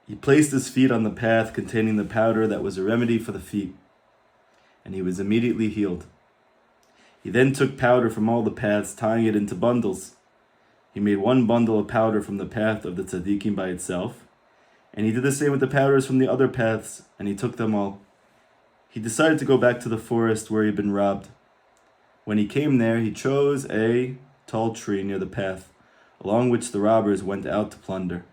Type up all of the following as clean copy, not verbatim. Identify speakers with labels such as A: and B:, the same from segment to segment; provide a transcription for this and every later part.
A: He placed his feet on the path containing the powder that was a remedy for the feet, and he was immediately healed. He then took powder from all the paths, tying it into bundles. He made one bundle of powder from the path of the tzaddikim by itself, and he did the same with the powders from the other paths, and he took them all. He decided to go back to the forest where he had been robbed. When he came there, he chose a tall tree near the path, along which the robbers went out to plunder.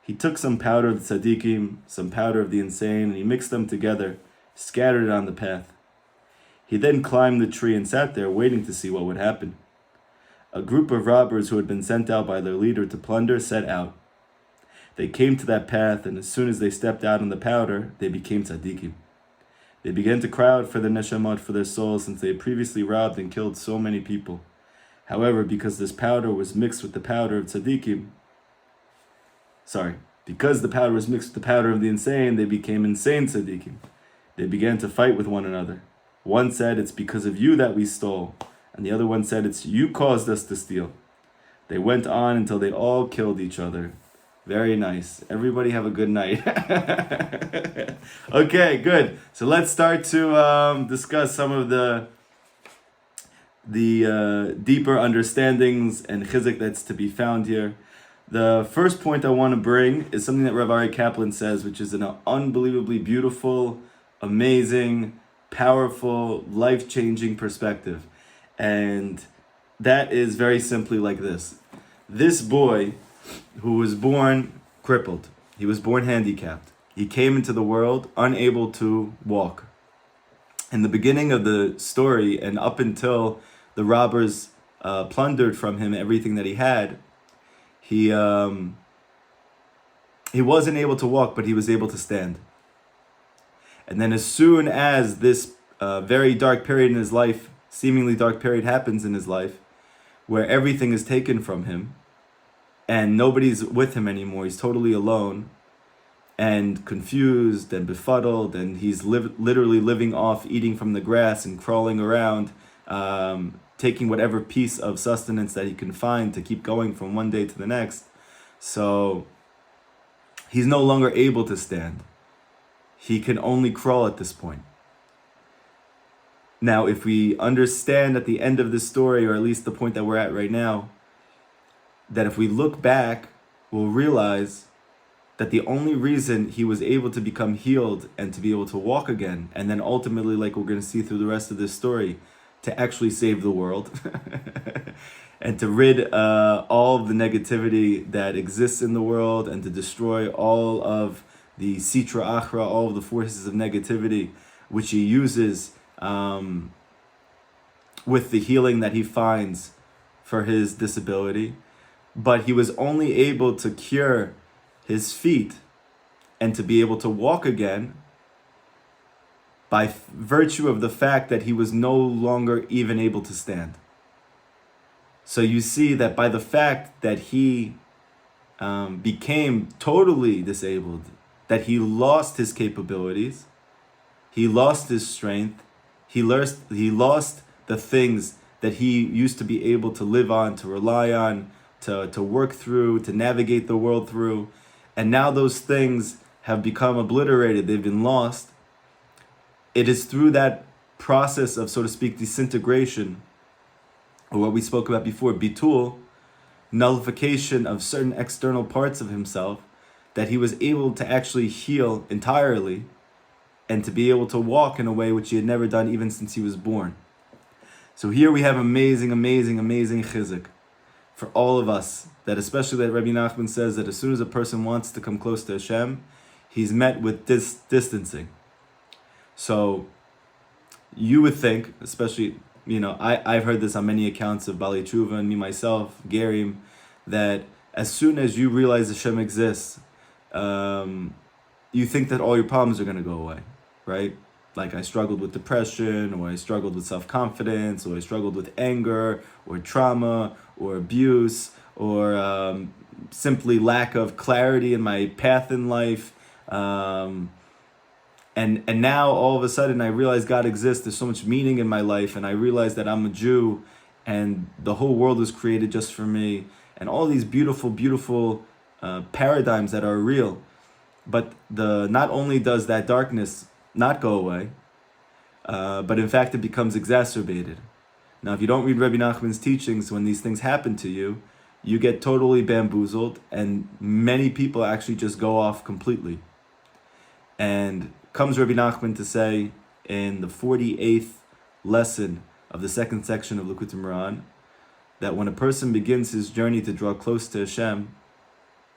A: He took some powder of the tzaddikim, some powder of the insane, and he mixed them together, scattered it on the path. He then climbed the tree and sat there waiting to see what would happen. A group of robbers who had been sent out by their leader to plunder set out. They came to that path, and as soon as they stepped out on the powder, they became tzaddikim. They began to cry out for their neshamot, for their souls, since they had previously robbed and killed so many people. However, because this powder was mixed with the powder of tzaddikim, because the powder was mixed with the powder of the insane, they became insane tzaddikim. They began to fight with one another. One said, "It's because of you that we stole." And the other one said, "It's you caused us to steal." They went on until they all killed each other. Very nice. Everybody have a good night. Okay, good. So let's start to discuss some of the deeper understandings and chizuk that's to be found here. The first point I want to bring is something that Rav Aryeh Kaplan says, which is an unbelievably beautiful, amazing, powerful, life-changing perspective. And that is very simply like this. This boy who was born crippled, he was born handicapped. He came into the world unable to walk. In the beginning of the story and up until the robbers plundered from him everything that he had, he wasn't able to walk, but he was able to stand. And then as soon as this very dark period in his life, seemingly dark period happens in his life, where everything is taken from him, and nobody's with him anymore, he's totally alone, and confused and befuddled, and he's literally living off eating from the grass and crawling around, taking whatever piece of sustenance that he can find to keep going from one day to the next. So he's no longer able to stand. He can only crawl at this point. Now, if we understand at the end of this story, or at least the point that we're at right now, that if we look back, we'll realize that the only reason he was able to become healed and to be able to walk again, and then ultimately, like we're going to see through the rest of this story, to actually save the world and to rid all of the negativity that exists in the world, and to destroy all of the sitra achra, all of the forces of negativity, which he uses with the healing that he finds for his disability. But he was only able to cure his feet and to be able to walk again by virtue of the fact that he was no longer even able to stand. So you see that by the fact that he became totally disabled, that he lost his capabilities, he lost his strength, he lost the things that he used to be able to live on, to rely on, to work through, to navigate the world through. And now those things have become obliterated, they've been lost. It is through that process of, so to speak, disintegration, or what we spoke about before, bitul, nullification of certain external parts of himself, that he was able to actually heal entirely and to be able to walk in a way which he had never done even since he was born. So here we have amazing, amazing, amazing chizuk for all of us, that especially that Rabbi Nachman says that as soon as a person wants to come close to Hashem, he's met with distancing. So you would think, especially, I've heard this on many accounts of Bali Tshuva and me myself, Gerim, that as soon as you realize Hashem exists, you think that all your problems are going to go away, right? Like I struggled with depression, or I struggled with self-confidence, or I struggled with anger, or trauma, or abuse, or simply lack of clarity in my path in life. And now all of a sudden I realize God exists. There's so much meaning in my life, and I realize that I'm a Jew, and the whole world was created just for me, and all these beautiful, beautiful paradigms that are real. But not only does that darkness not go away, but in fact it becomes exacerbated. Now, if you don't read Rabbi Nachman's teachings, when these things happen to you, you get totally bamboozled, and many people actually just go off completely. And comes Rabbi Nachman to say in the 48th lesson of the second section of Likutei Moharan that when a person begins his journey to draw close to Hashem,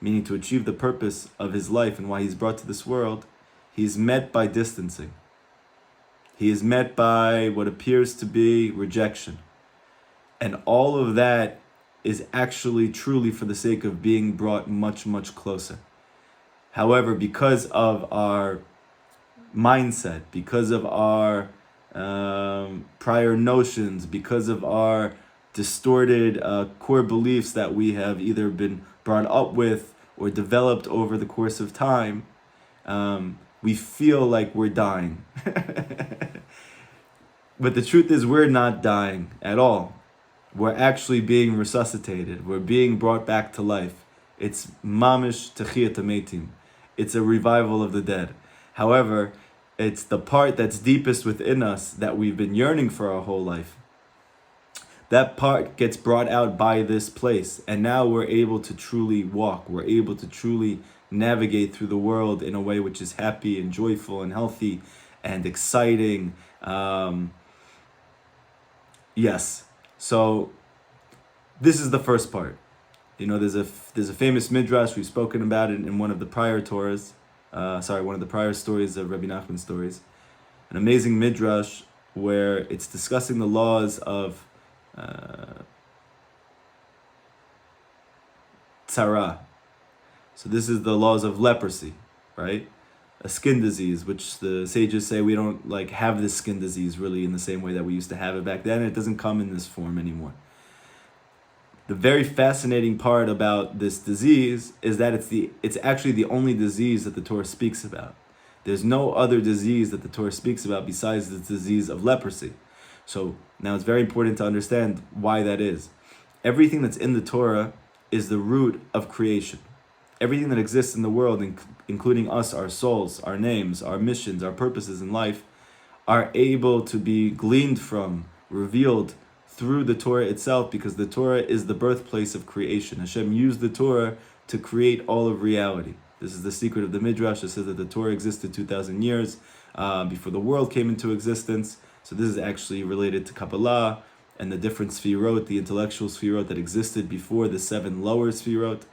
A: meaning to achieve the purpose of his life and why he's brought to this world, he's met by distancing. He is met by what appears to be rejection. And all of that is actually truly for the sake of being brought much, much closer. However, because of our mindset, because of our prior notions, because of our distorted core beliefs that we have either been brought up with or developed over the course of time, we feel like we're dying. But the truth is we're not dying at all. We're actually being resuscitated. We're being brought back to life. It's mamish techiyat hametim. It's a revival of the dead. However, it's the part that's deepest within us that we've been yearning for our whole life. That part gets brought out by this place. And now we're able to truly walk. We're able to truly navigate through the world in a way which is happy and joyful and healthy and exciting. Yes. So this is the first part. You know, there's a famous midrash, we've spoken about it in one of the prior Torahs. One of the prior stories of Rabbi Nachman's stories. An amazing midrash where it's discussing the laws of tzara. So this is the laws of leprosy, right? A skin disease, which the sages say we don't have this skin disease really in the same way that we used to have it back then. It doesn't come in this form anymore. The very fascinating part about this disease is that it's actually the only disease that the Torah speaks about. There's no other disease that the Torah speaks about besides the disease of leprosy. So now it's very important to understand why that is. Everything that's in the Torah is the root of creation. Everything that exists in the world, including us, our souls, our names, our missions, our purposes in life, are able to be gleaned from, revealed through the Torah itself, because the Torah is the birthplace of creation. Hashem used the Torah to create all of reality. This is the secret of the Midrash. It says that the Torah existed 2,000 years before the world came into existence. So this is actually related to Kabbalah and the different sfirot, the intellectual sfirot that existed before the 7 lower sfirot.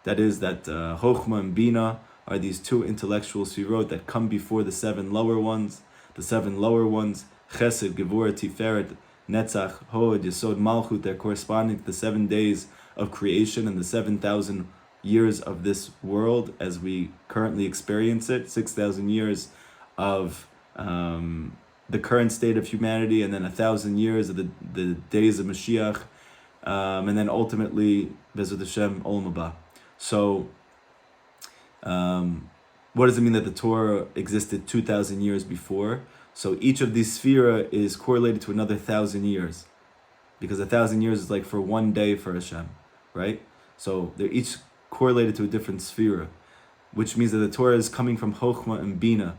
A: That is that Chokhmah and Bina are these 2 intellectual sfirot that come before the 7 lower ones. The 7 lower ones, Chesed, Gevurah, Tiferet, Netzach, Hod, Yesod, Malchut, they're corresponding to the 7 days of creation and the 7,000 years of this world as we currently experience it. 6,000 years of the current state of humanity, and then 1,000 years of the days of Mashiach, and then ultimately, Bezrat Hashem, Olam Haba. So, what does it mean that the Torah existed 2,000 years before? So each of these sphera is correlated to another 1,000 years, because 1,000 years is like for one day for Hashem, right? So they're each correlated to a different sphera, which means that the Torah is coming from Chokhmah and Bina.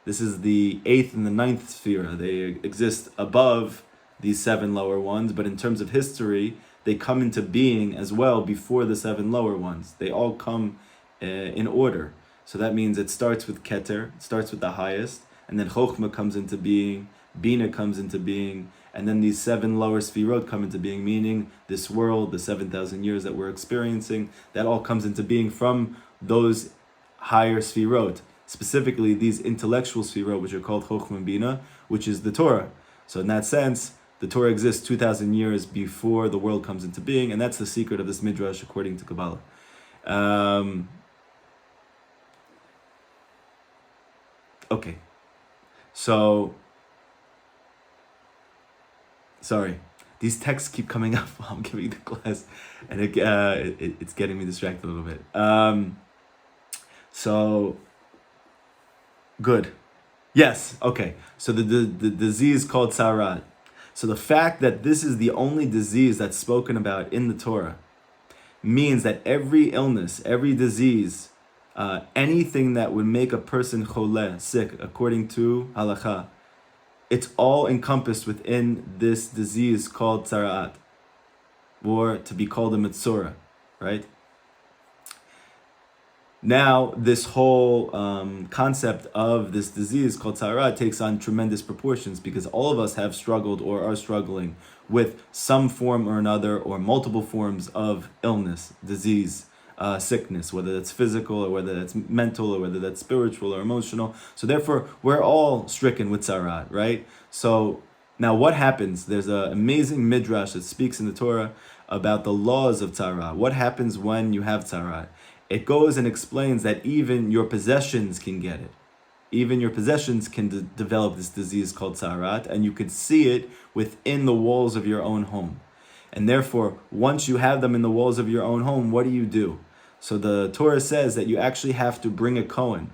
A: This is the 8th and the 9th sphera. They exist above these 7 lower ones, but in terms of history, they come into being as well before the 7 lower ones. They all come in order. So that means it starts with Keter, it starts with the highest, and then Chokhmah comes into being, Bina comes into being, and then these 7 lower sfirot come into being, meaning this world, the 7,000 years that we're experiencing, that all comes into being from those higher sfirot, specifically these intellectual sfirot, which are called Chokhmah and Bina, which is the Torah. So in that sense, the Torah exists 2,000 years before the world comes into being, and that's the secret of this midrash according to Kabbalah. Okay, so sorry, these texts keep coming up while I'm giving the class, and it's getting me distracted a little bit. So good, yes, okay. So the disease called tzara. So the fact that this is the only disease that's spoken about in the Torah means that every illness, every disease anything that would make a person choleh, sick, according to halakha, it's all encompassed within this disease called tzara'at, or to be called a mitzora, right? Now, this whole concept of this disease called tzara'at takes on tremendous proportions, because all of us have struggled or are struggling with some form or another, or multiple forms of illness, disease, sickness, whether that's physical or whether that's mental or whether that's spiritual or emotional. So therefore, we're all stricken with tzara'at, right? So now what happens? There's an amazing midrash that speaks in the Torah about the laws of tzara'at. What happens when you have tzara'at? It goes and explains that even your possessions can get it. Even your possessions can develop this disease called tzara'at, and you could see it within the walls of your own home. And therefore, once you have them in the walls of your own home, what do? So the Torah says that you actually have to bring a Kohen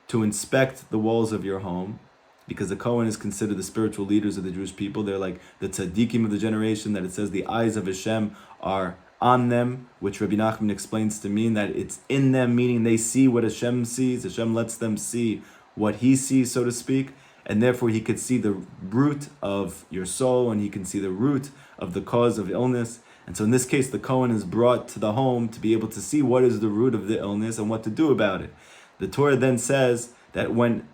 A: to inspect the walls of your home, because the Kohen is considered the spiritual leaders of the Jewish people. They're like the tzaddikim of the generation, that it says the eyes of Hashem are on them, which Rabbi Nachman explains to mean that it's in them, meaning they see what Hashem sees. Hashem lets them see what he sees, so to speak, and therefore he could see the root of your soul, and he can see the root of the cause of illness. And so in this case, the Kohen is brought to the home to be able to see what is the root of the illness and what to do about it. The Torah then says that when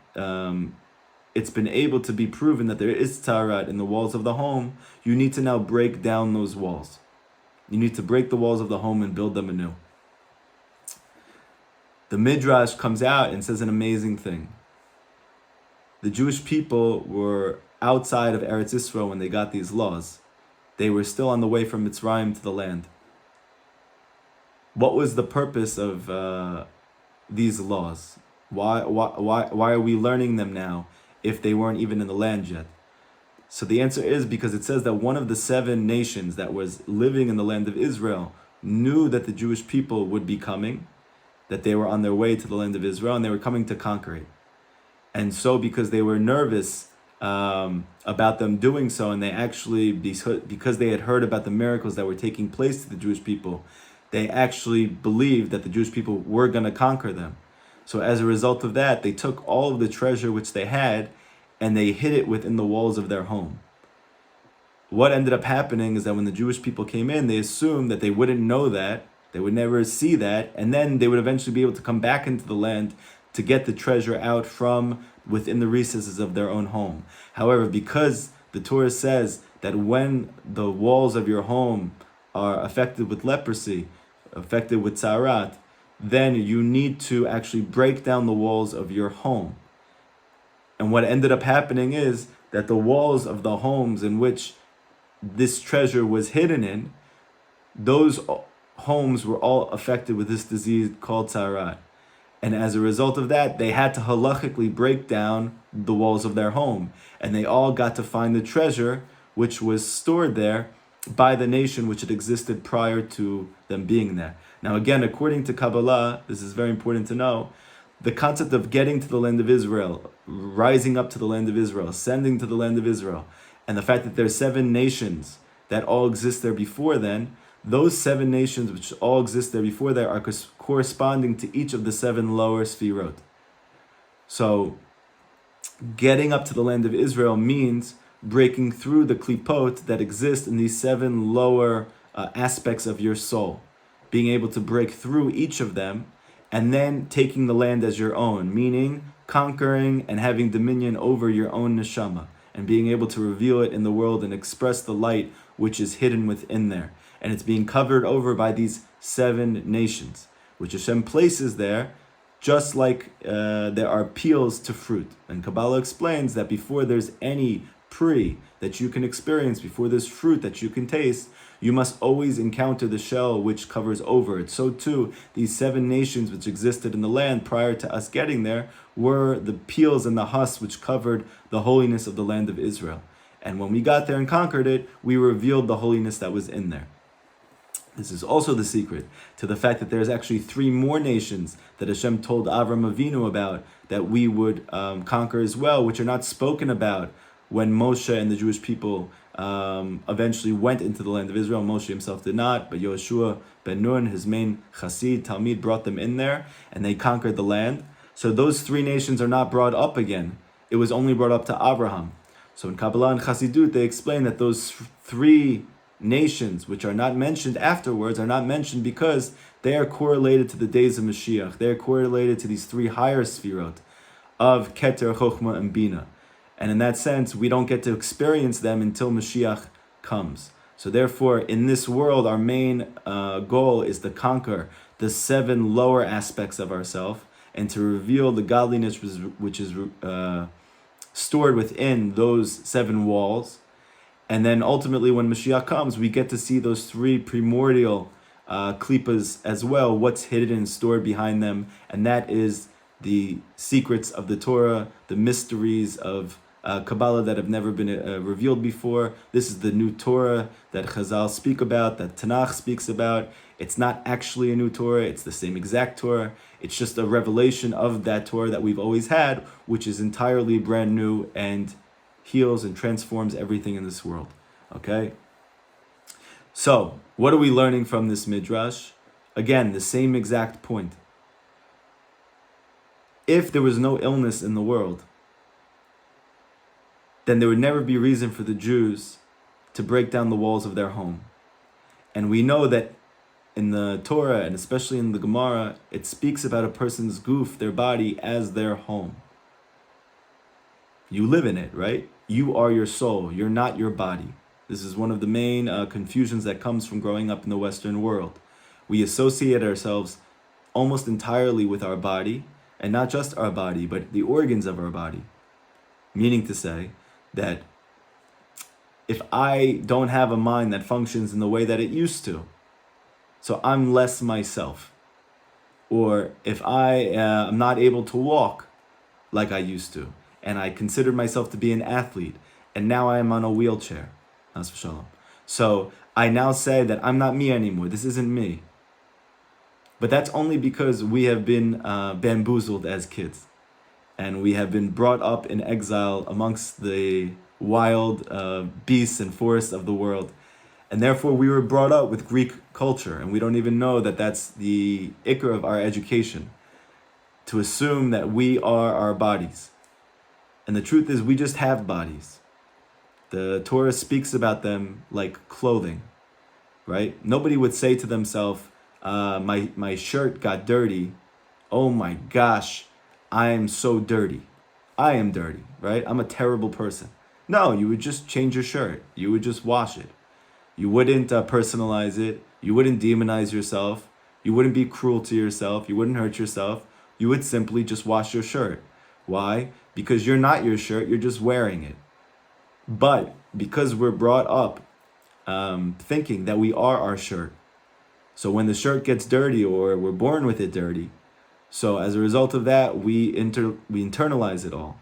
A: it's been able to be proven that there is tzara'at in the walls of the home, you need to now break down those walls. You need to break the walls of the home and build them anew. The Midrash comes out and says an amazing thing. The Jewish people were outside of Eretz Yisrael when they got these laws. They were still on the way from Mitzrayim to the land. What was the purpose of these laws? Why are we learning them now if they weren't even in the land yet? So the answer is because it says that one of the 7 nations that was living in the land of Israel knew that the Jewish people would be coming, that they were on their way to the land of Israel, and they were coming to conquer it. And so because they were nervous about them doing so, and they actually, because they had heard about the miracles that were taking place to the Jewish people, they actually believed that the Jewish people were going to conquer them. So as a result of that, they took all of the treasure which they had, and they hid it within the walls of their home. What ended up happening is that when the Jewish people came in, they assumed that they wouldn't know that, they would never see that, and then they would eventually be able to come back into the land to get the treasure out from within the recesses of their own home. However, because the Torah says that when the walls of your home are affected with leprosy, affected with tzara'at, then you need to actually break down the walls of your home. And what ended up happening is that the walls of the homes in which this treasure was hidden in, those homes were all affected with this disease called tzara'at. And as a result of that, they had to halachically break down the walls of their home. And they all got to find the treasure which was stored there by the nation which had existed prior to them being there. Now again, according to Kabbalah, this is very important to know, the concept of getting to the land of Israel, rising up to the land of Israel, ascending to the land of Israel, and the fact that there's 7 nations that all exist there before then, those 7 nations which all exist there before there are corresponding to each of the 7 lower sfirot. So getting up to the land of Israel means breaking through the klipot that exist in these 7 lower aspects of your soul, being able to break through each of them, and then taking the land as your own, meaning conquering and having dominion over your own neshama, and being able to reveal it in the world and express the light which is hidden within there. And it's being covered over by these 7 nations, which Hashem places there, just like there are peels to fruit. And Kabbalah explains that before there's any pri that you can experience, before there's fruit that you can taste, you must always encounter the shell which covers over it. So too, these 7 nations which existed in the land prior to us getting there were the peels and the husks which covered the holiness of the land of Israel. And when we got there and conquered it, we revealed the holiness that was in there. This is also the secret to the fact that there's actually 3 more nations that Hashem told Avram Avinu about that we would conquer as well, which are not spoken about when Moshe and the Jewish people eventually went into the land of Israel. Moshe himself did not, but Yoshua ben Nun, his main chassid, Talmid, brought them in there, and they conquered the land. So those three nations are not brought up again. It was only brought up to Abraham. So in Kabbalah and Chassidut, they explain that those three nations, which are not mentioned afterwards, are not mentioned because they are correlated to the days of Mashiach. They are correlated to these three higher sfirot of Keter, Chochmah, and Bina. And in that sense, we don't get to experience them until Mashiach comes. So therefore, in this world, our main goal is to conquer the 7 lower aspects of ourselves and to reveal the godliness which is stored within those 7 walls. And then ultimately, when Mashiach comes, we get to see those 3 primordial klippas as well, what's hidden and stored behind them. And that is the secrets of the Torah, the mysteries of Kabbalah that have never been revealed before. This is the new Torah that Chazal speak about, that Tanakh speaks about. It's not actually a new Torah, it's the same exact Torah. It's just a revelation of that Torah that we've always had, which is entirely brand new and heals and transforms everything in this world. Okay? So, what are we learning from this midrash? Again, the same exact point. If there was no illness in the world, then there would never be reason for the Jews to break down the walls of their home. And we know that in the Torah, and especially in the Gemara, it speaks about a person's goof, their body, as their home. You live in it, right? You are your soul. You're not your body. This is one of the main confusions that comes from growing up in the Western world. We associate ourselves almost entirely with our body, and not just our body, but the organs of our body. Meaning to say that if I don't have a mind that functions in the way that it used to, so I'm less myself. Or if I am not able to walk like I used to, and I considered myself to be an athlete, and now I am on a wheelchair. So I now say that I'm not me anymore. This isn't me. But that's only because we have been bamboozled as kids. And we have been brought up in exile amongst the wild beasts and forests of the world. And therefore we were brought up with Greek culture. And we don't even know that that's the ikar of our education. To assume that we are our bodies. And the truth is we just have bodies. The Torah speaks about them like clothing, right? Nobody would say to themselves, my shirt got dirty. Oh my gosh, I am so dirty. I am dirty, right? I'm a terrible person. No, you would just change your shirt. You would just wash it. You wouldn't personalize it. You wouldn't demonize yourself. You wouldn't be cruel to yourself. You wouldn't hurt yourself. You would simply just wash your shirt. Why? Because you're not your shirt. You're just wearing it. But because we're brought up thinking that we are our shirt, so when the shirt gets dirty or we're born with it dirty, so as a result of that, we internalize it all.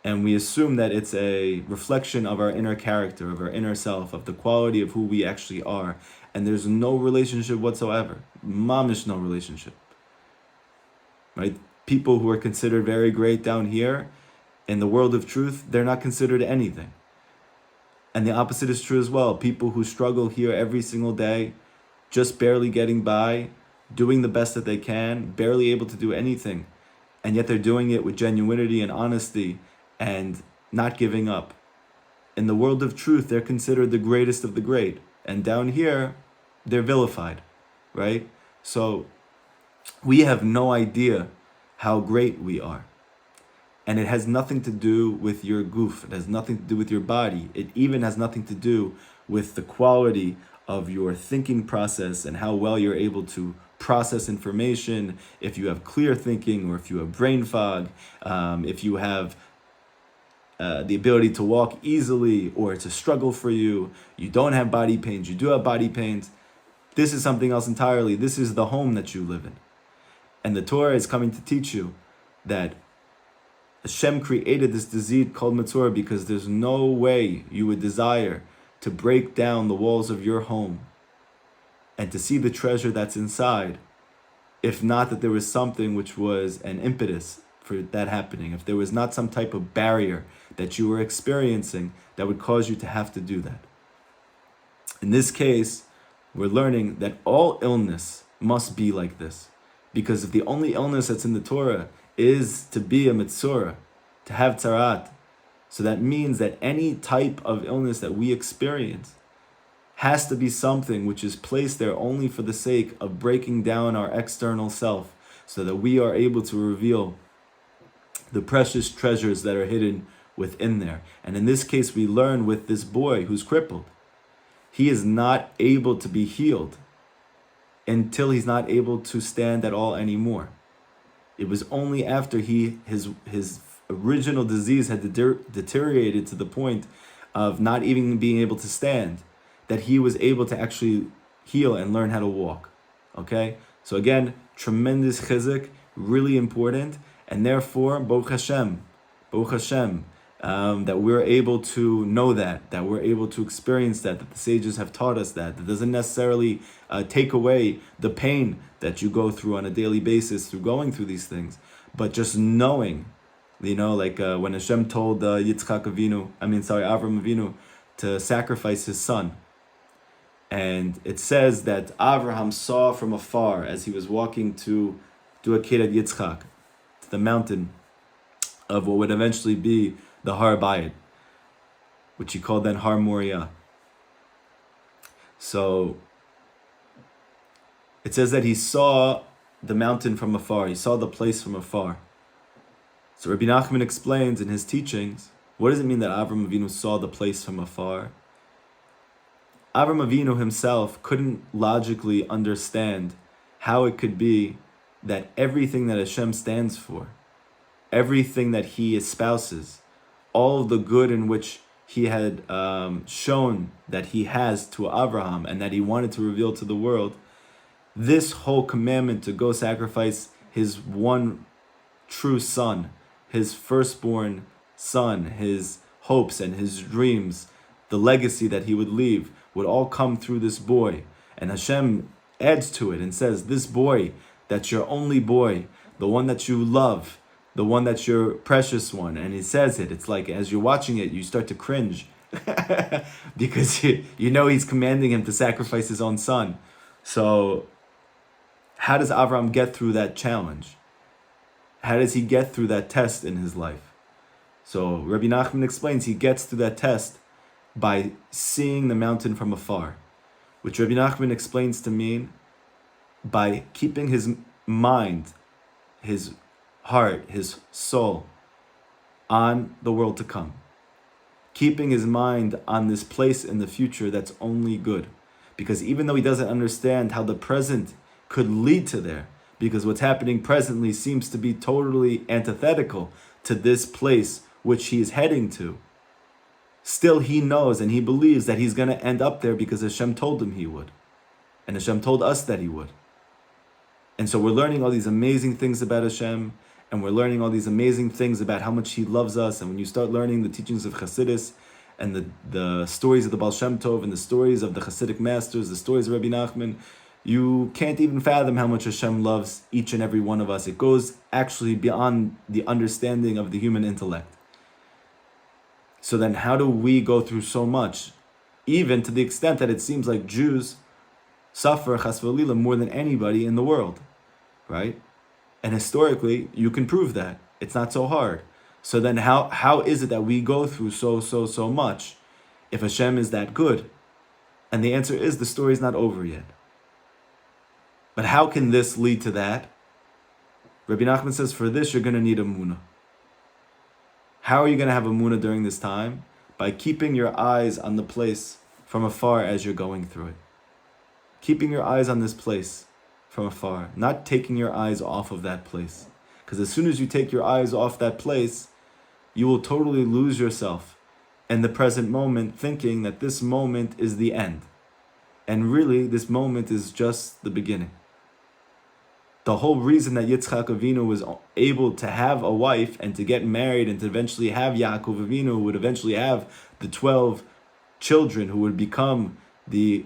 A: And we assume that it's a reflection of our inner character, of our inner self, of the quality of who we actually are. And there's no relationship whatsoever. Mamish no relationship. Right? People who are considered very great down here, in the world of truth, they're not considered anything. And the opposite is true as well. People who struggle here every single day, just barely getting by, doing the best that they can, barely able to do anything. And yet they're doing it with genuinity and honesty and not giving up. In the world of truth, they're considered the greatest of the great. And down here, they're vilified, right? So we have no idea how great we are. And it has nothing to do with your goof. It has nothing to do with your body. It even has nothing to do with the quality of your thinking process and how well you're able to process information, if you have clear thinking or if you have brain fog, if you have the ability to walk easily or to struggle for you, you don't have body pains, you do have body pains. This is something else entirely. This is the home that you live in. And the Torah is coming to teach you that Hashem created this disease called Matzorah because there's no way you would desire to break down the walls of your home and to see the treasure that's inside, if not that there was something which was an impetus for that happening, if there was not some type of barrier that you were experiencing that would cause you to have to do that. In this case, we're learning that all illness must be like this. Because if the only illness that's in the Torah is to be a mitzvah, to have tzarat, so that means that any type of illness that we experience has to be something which is placed there only for the sake of breaking down our external self, so that we are able to reveal the precious treasures that are hidden within there. And in this case, we learn with this boy who's crippled. He is not able to be healed until he's not able to stand at all anymore. It was only after his original disease had deteriorated to the point of not even being able to stand that he was able to actually heal and learn how to walk. Okay? So again, tremendous chizuk, really important, and therefore, Baruch Hashem, that we're able to know that we're able to experience that the sages have taught us that doesn't necessarily take away the pain that you go through on a daily basis through going through these things, but just knowing, like when Hashem told Avram Avinu to sacrifice his son. And it says that Avraham saw from afar as he was walking to do a Kedat Yitzchak, to the mountain of what would eventually be the Har Bayit, which he called then Har Moriah. So it says that he saw the mountain from afar, he saw the place from afar. So Rabbi Nachman explains in his teachings, what does it mean that Avram Avinu saw the place from afar? Avram Avinu himself couldn't logically understand how it could be that everything that Hashem stands for, everything that he espouses, all of the good in which he had shown that he has to Abraham and that he wanted to reveal to the world, this whole commandment to go sacrifice his one true son, his firstborn son, his hopes and his dreams, the legacy that he would leave, would all come through this boy. And Hashem adds to it and says, this boy, that's your only boy, the one that you love, the one that's your precious one. And he says it, it's like as you're watching it, you start to cringe because you know he's commanding him to sacrifice his own son. So how does Avram get through that challenge? How does he get through that test in his life? So Rabbi Nachman explains he gets through that test by seeing the mountain from afar, which Rabbi Nachman explains to mean by keeping his mind, his heart, his soul on the world to come. Keeping his mind on this place in the future that's only good. Because even though he doesn't understand how the present could lead to there, because what's happening presently seems to be totally antithetical to this place which he is heading to, still he knows and he believes that he's going to end up there because Hashem told him he would. And Hashem told us that he would. And so we're learning all these amazing things about Hashem, and we're learning all these amazing things about how much he loves us. And when you start learning the teachings of Chassidus and the stories of the Baal Shem Tov and the stories of the Chassidic masters, the stories of Rabbi Nachman, you can't even fathom how much Hashem loves each and every one of us. It goes actually beyond the understanding of the human intellect. So then how do we go through so much? Even to the extent that it seems like Jews suffer chas v'lila more than anybody in the world, right? And historically, you can prove that. It's not so hard. So then how is it that we go through so much if Hashem is that good? And the answer is the story's not over yet. But how can this lead to that? Rabbi Nachman says, for this, you're going to need a munah. How are you going to have a munah during this time? By keeping your eyes on the place from afar as you're going through it. Keeping your eyes on this place from afar. Not taking your eyes off of that place. Because as soon as you take your eyes off that place, you will totally lose yourself in the present moment, thinking that this moment is the end. And really, this moment is just the beginning. The whole reason that Yitzchak Avinu was able to have a wife and to get married and to eventually have Yaakov Avinu, who would eventually have the 12 children who would become the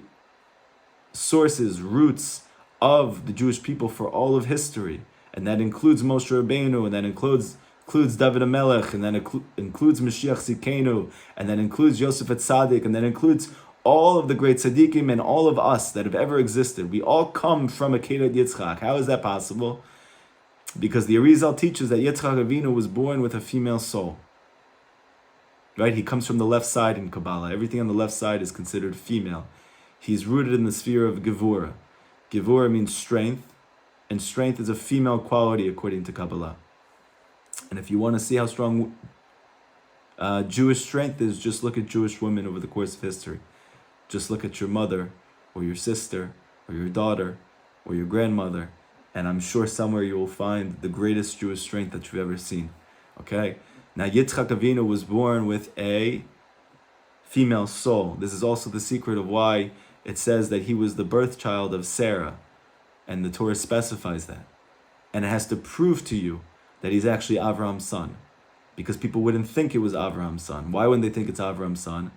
A: sources, roots of the Jewish people for all of history. And that includes Moshe Rabbeinu, and that includes includes David HaMelech, and then includes Mashiach Zikenu, and then includes Yosef Tzaddik, and then includes all of the great tzaddikim and all of us that have ever existed. We all come from a Kedat Yitzchak. How is that possible? Because the Arousal teaches that Yitzchak Avinu was born with a female soul. Right? He comes from the left side in Kabbalah. Everything on the left side is considered female. He's rooted in the sphere of Gevura. Gevura means strength, and strength is a female quality according to Kabbalah. And if you want to see how strong Jewish strength is, just look at Jewish women over the course of history. Just look at your mother, or your sister, or your daughter, or your grandmother, and I'm sure somewhere you will find the greatest Jewish strength that you've ever seen. Okay? Now Yitzchak Avinu was born with a female soul. This is also the secret of why it says that he was the birth child of Sarah, and the Torah specifies that. And it has to prove to you that he's actually Avraham's son, because people wouldn't think it was Avraham's son. Why wouldn't they think it's Avraham's son?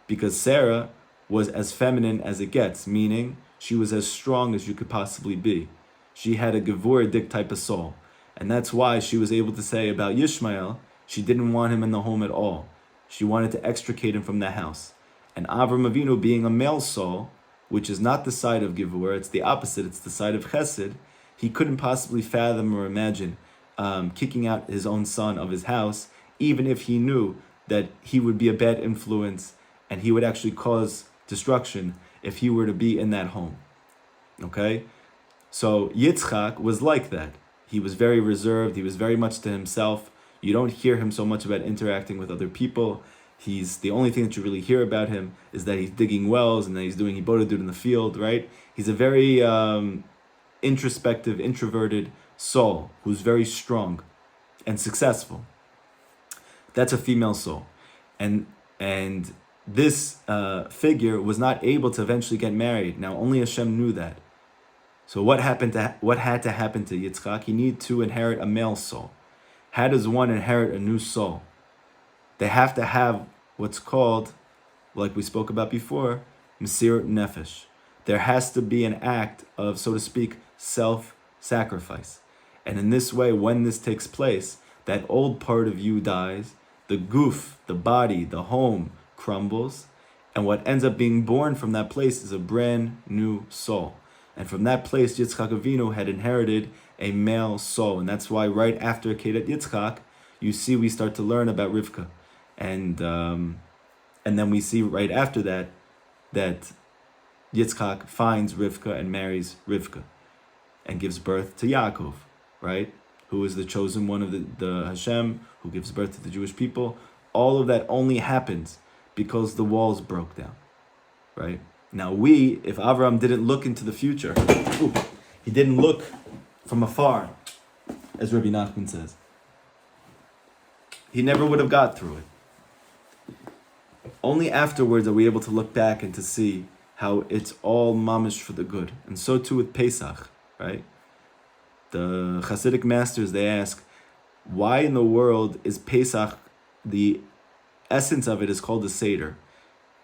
A: Because Sarah was as feminine as it gets, meaning she was as strong as you could possibly be. She had a Gevuridik type of soul. And that's why she was able to say about Yishmael, she didn't want him in the home at all. She wanted to extricate him from the house. And Avram Avinu, being a male soul, which is not the side of Gevur, it's the opposite, it's the side of Chesed, he couldn't possibly fathom or imagine kicking out his own son of his house, even if he knew that he would be a bad influence and he would actually cause destruction if he were to be in that home. Okay? So Yitzchak was like that. He was very reserved. He was very much to himself. You don't hear him so much about interacting with other people. The only thing that you really hear about him is that he's digging wells and that he's doing Ibodadut in the field, right? He's a very introspective, introverted soul who's very strong and successful. That's a female soul. And this figure was not able to eventually get married. Now, only Hashem knew that. So what had to happen to Yitzchak? He needed to inherit a male soul. How does one inherit a new soul? They have to have what's called, like we spoke about before, Mesirat Nefesh. There has to be an act of, so to speak, self-sacrifice. And in this way, when this takes place, that old part of you dies, the goof, the body, the home crumbles, and what ends up being born from that place is a brand new soul. And from that place, Yitzchak Avinu had inherited a male soul. And that's why right after Kedat Yitzchak, you see we start to learn about Rivka. And then we see right after that Yitzchak finds Rivka and marries Rivka and gives birth to Yaakov, right? Who is the chosen one of the Hashem, who gives birth to the Jewish people. All of that only happens because the walls broke down, right? Now if Avraham didn't look into the future, he didn't look from afar, as Rabbi Nachman says, he never would have got through it. Only afterwards are we able to look back and to see how it's all mamish for the good. And so too with Pesach, right? The Hasidic masters, they ask, why in the world is Pesach, the essence of it is called the Seder,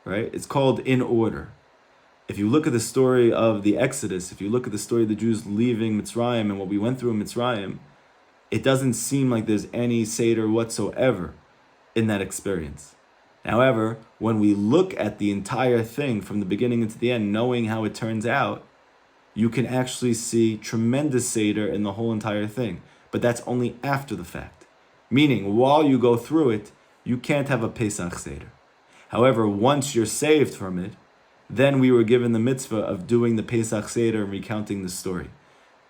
A: right? It's called in order. If you look at the story of the Exodus, if you look at the story of the Jews leaving Mitzrayim and what we went through in Mitzrayim, it doesn't seem like there's any Seder whatsoever in that experience. However, when we look at the entire thing from the beginning into the end, knowing how it turns out, you can actually see tremendous Seder in the whole entire thing. But that's only after the fact. Meaning, while you go through it, you can't have a Pesach Seder. However, once you're saved from it, then we were given the mitzvah of doing the Pesach Seder and recounting the story.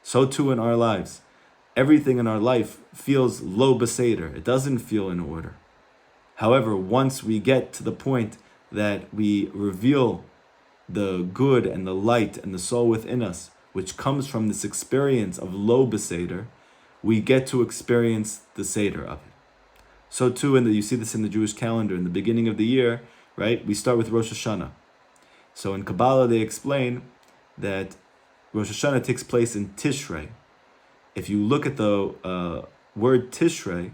A: So too in our lives. Everything in our life feels lo b'seder. It doesn't feel in order. However, once we get to the point that we reveal the good and the light and the soul within us, which comes from this experience of lo b'seder, we get to experience the Seder of it. So too, you see this in the Jewish calendar, in the beginning of the year, right? We start with Rosh Hashanah. So in Kabbalah, they explain that Rosh Hashanah takes place in Tishrei. If you look at the word Tishrei,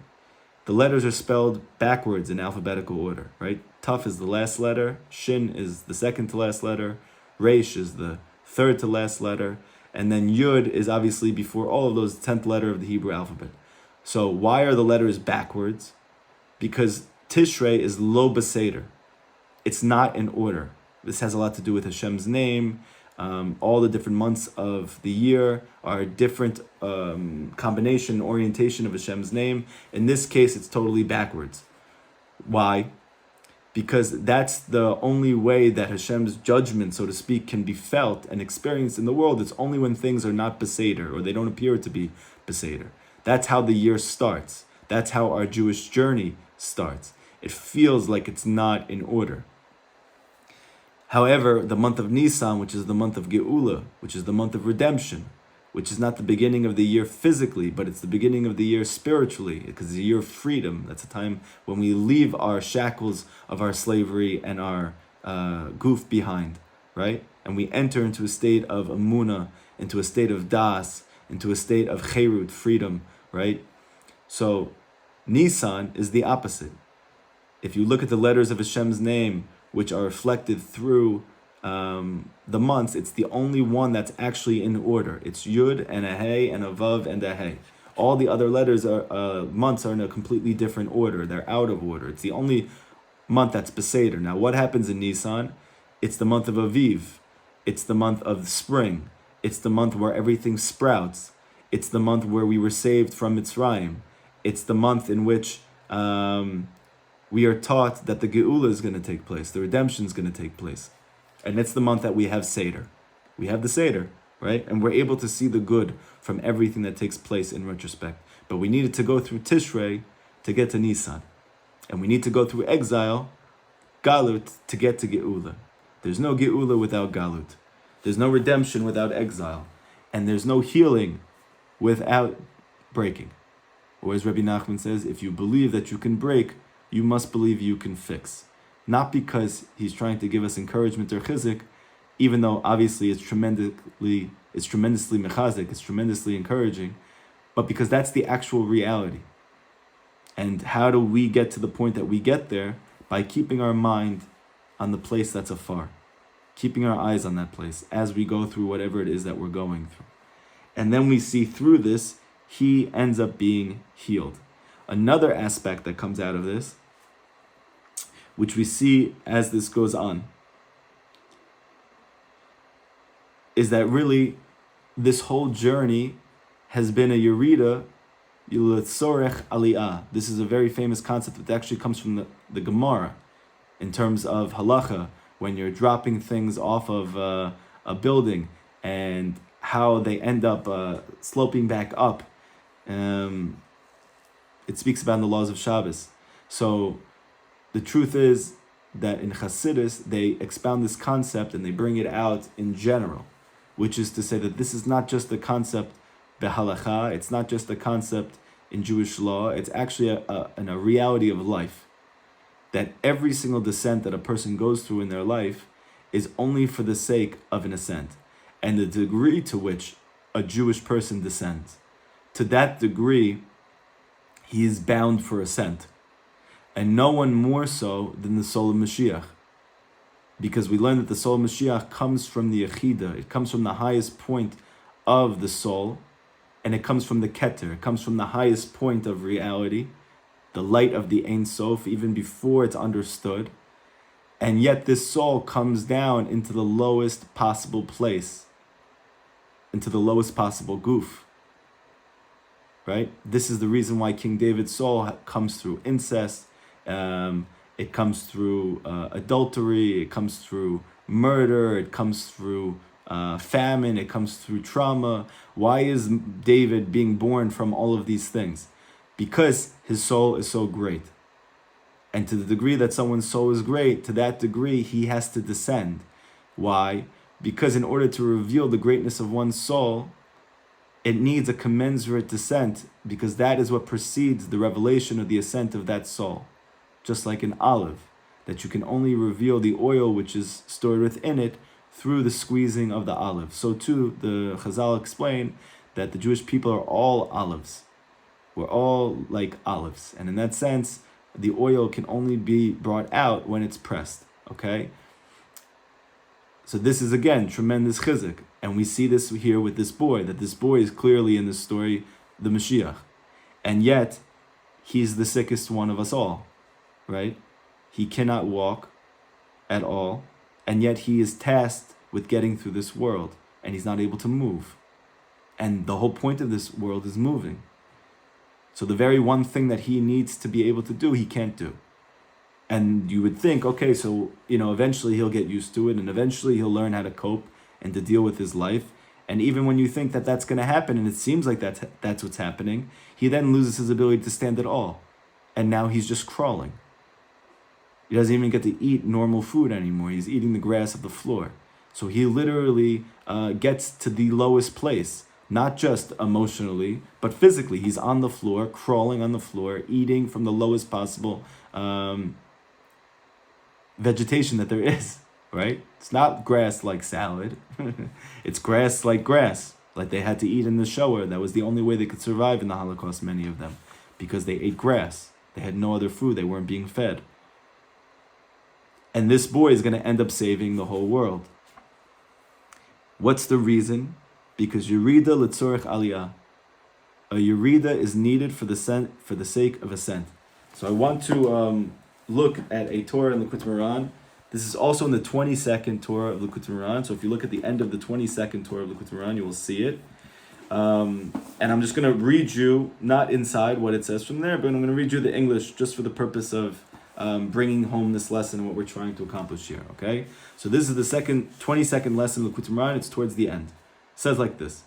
A: the letters are spelled backwards in alphabetical order, right? Taf is the last letter, Shin is the second to last letter, Reish is the third to last letter, and then Yud is obviously before all of those 10th letter of the Hebrew alphabet. So why are the letters backwards? Because Tishrei is lo beseder. It's not in order. This has a lot to do with Hashem's name. All the different months of the year are a different combination, orientation of Hashem's name. In this case, it's totally backwards. Why? Because that's the only way that Hashem's judgment, so to speak, can be felt and experienced in the world. It's only when things are not beseder, or they don't appear to be beseder. That's how the year starts. That's how our Jewish journey starts. It feels like it's not in order. However, the month of Nisan, which is the month of Geula, which is the month of redemption, which is not the beginning of the year physically, but it's the beginning of the year spiritually, because it's a year of freedom. That's a time when we leave our shackles of our slavery and our goof behind, right? And we enter into a state of Amunah, into a state of Das, into a state of Cherut, freedom, right? So Nisan is the opposite. If you look at the letters of Hashem's name, which are reflected through the months, it's the only one that's actually in order. It's Yud and a Hey and a Vav and a Hey. All the other letters are months are in a completely different order. They're out of order. It's the only month that's Beseder. Now, what happens in Nisan? It's the month of Aviv. It's the month of spring. It's the month where everything sprouts. It's the month where we were saved from Mitzrayim. It's the month in which we are taught that the Geula is going to take place, the redemption is going to take place. And it's the month that we have Seder. We have the Seder, right? And we're able to see the good from everything that takes place in retrospect. But we needed to go through Tishrei to get to Nisan. And we need to go through exile, Galut, to get to Geula. There's no Geula without Galut. There's no redemption without exile. And there's no healing without breaking. Or as Rabbi Nachman says, if you believe that you can break, you must believe you can fix. Not because he's trying to give us encouragement or chizik, even though obviously it's tremendously mechazik, it's tremendously encouraging, but because that's the actual reality. And how do we get to the point that we get there? By keeping our mind on the place that's afar, keeping our eyes on that place as we go through whatever it is that we're going through. And then we see through this, he ends up being healed. Another aspect that comes out of this, which we see as this goes on, is that really this whole journey has been a yerida yilatzorech aliyah. This is a very famous concept that actually comes from the Gemara in terms of halacha, when you're dropping things off of a building and how they end up sloping back up. It speaks about in the laws of Shabbos. So the truth is that in Chassidus, they expound this concept and they bring it out in general, which is to say that this is not just a concept behalacha, it's not just a concept in Jewish law, it's actually a reality of life. That every single descent that a person goes through in their life is only for the sake of an ascent. And the degree to which a Jewish person descends, to that degree, he is bound for ascent. And no one more so than the soul of Mashiach. Because we learn that the soul of Mashiach comes from the Yechida, it comes from the highest point of the soul, and it comes from the Keter, it comes from the highest point of reality, the light of the Ein Sof, even before it's understood. And yet this soul comes down into the lowest possible place, into the lowest possible goof. Right? This is the reason why King David's soul comes through incest, it comes through adultery, it comes through murder, it comes through famine, it comes through trauma. Why is David being born from all of these things? Because his soul is so great. And to the degree that someone's soul is great, to that degree he has to descend. Why? Because in order to reveal the greatness of one's soul, it needs a commensurate descent, because that is what precedes the revelation of the ascent of that soul. Just like an olive, that you can only reveal the oil which is stored within it through the squeezing of the olive. So too, the Chazal explain that the Jewish people are all olives. We're all like olives. And in that sense, the oil can only be brought out when it's pressed, okay? So this is, again, tremendous chizuk. And we see this here with this boy, that this boy is clearly in this story, the Mashiach. And yet, he's the sickest one of us all, right? He cannot walk at all, and yet he is tasked with getting through this world, and he's not able to move. And the whole point of this world is moving. So the very one thing that he needs to be able to do, he can't do. And you would think, okay, so, eventually he'll get used to it, and eventually he'll learn how to cope and to deal with his life. And even when you think that that's going to happen, and it seems like that's what's happening, he then loses his ability to stand at all. And now he's just crawling. He doesn't even get to eat normal food anymore. He's eating the grass of the floor. So he literally gets to the lowest place, not just emotionally, but physically. He's on the floor, crawling on the floor, eating from the lowest possible vegetation that there is, right? It's not grass like salad. It's grass like they had to eat in the Shoah. That was the only way they could survive in the Holocaust, many of them, because they ate grass. They had no other food. They weren't being fed. And this boy is going to end up saving the whole world. What's the reason? Because Yerida L'tzorech Aliyah. A Yerida is needed for the sake of ascent. So I want to look at a Torah in Likutei Moharan. This is also in the 22nd Torah of Likutei Moharan. So if you look at the end of the 22nd Torah of Likutei Moharan, you will see it. And I'm just going to read you, not inside what it says from there, but I'm going to read you the English just for the purpose of bringing home this lesson and what we're trying to accomplish here, okay? So this is the 22nd lesson of Likutei Moharan. It's towards the end. It says like this: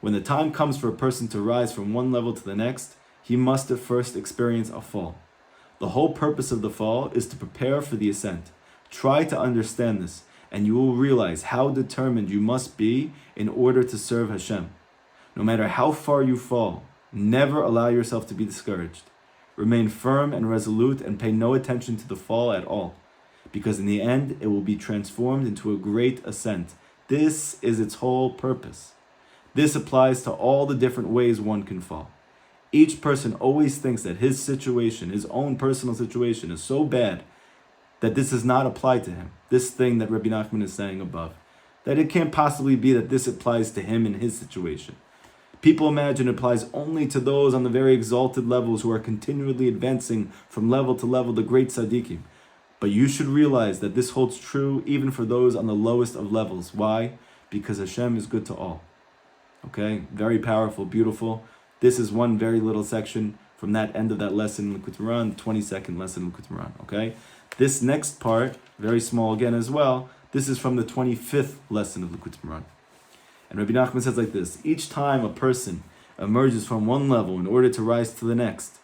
A: when the time comes for a person to rise from one level to the next, he must at first experience a fall. The whole purpose of the fall is to prepare for the ascent. Try to understand this, and you will realize how determined you must be in order to serve Hashem. No matter how far you fall, never allow yourself to be discouraged. Remain firm and resolute and pay no attention to the fall at all, because in the end it will be transformed into a great ascent. This is its whole purpose. This applies to all the different ways one can fall. Each person always thinks that his situation, his own personal situation, is so bad that this does not apply to him. This thing that Rabbi Nachman is saying above, that it can't possibly be that this applies to him in his situation. People imagine it applies only to those on the very exalted levels who are continually advancing from level to level, the great tzaddikim. But you should realize that this holds true even for those on the lowest of levels. Why? Because Hashem is good to all. Okay? Very powerful, beautiful. This is one very little section from that end of that lesson in Likutei Moharan, 22nd lesson in Likutei Moharan. Okay? This next part, very small again as well, this is from the 25th lesson of Likutei Moharan. And Rabbi Nachman says like this: each time a person emerges from one level in order to rise to the next,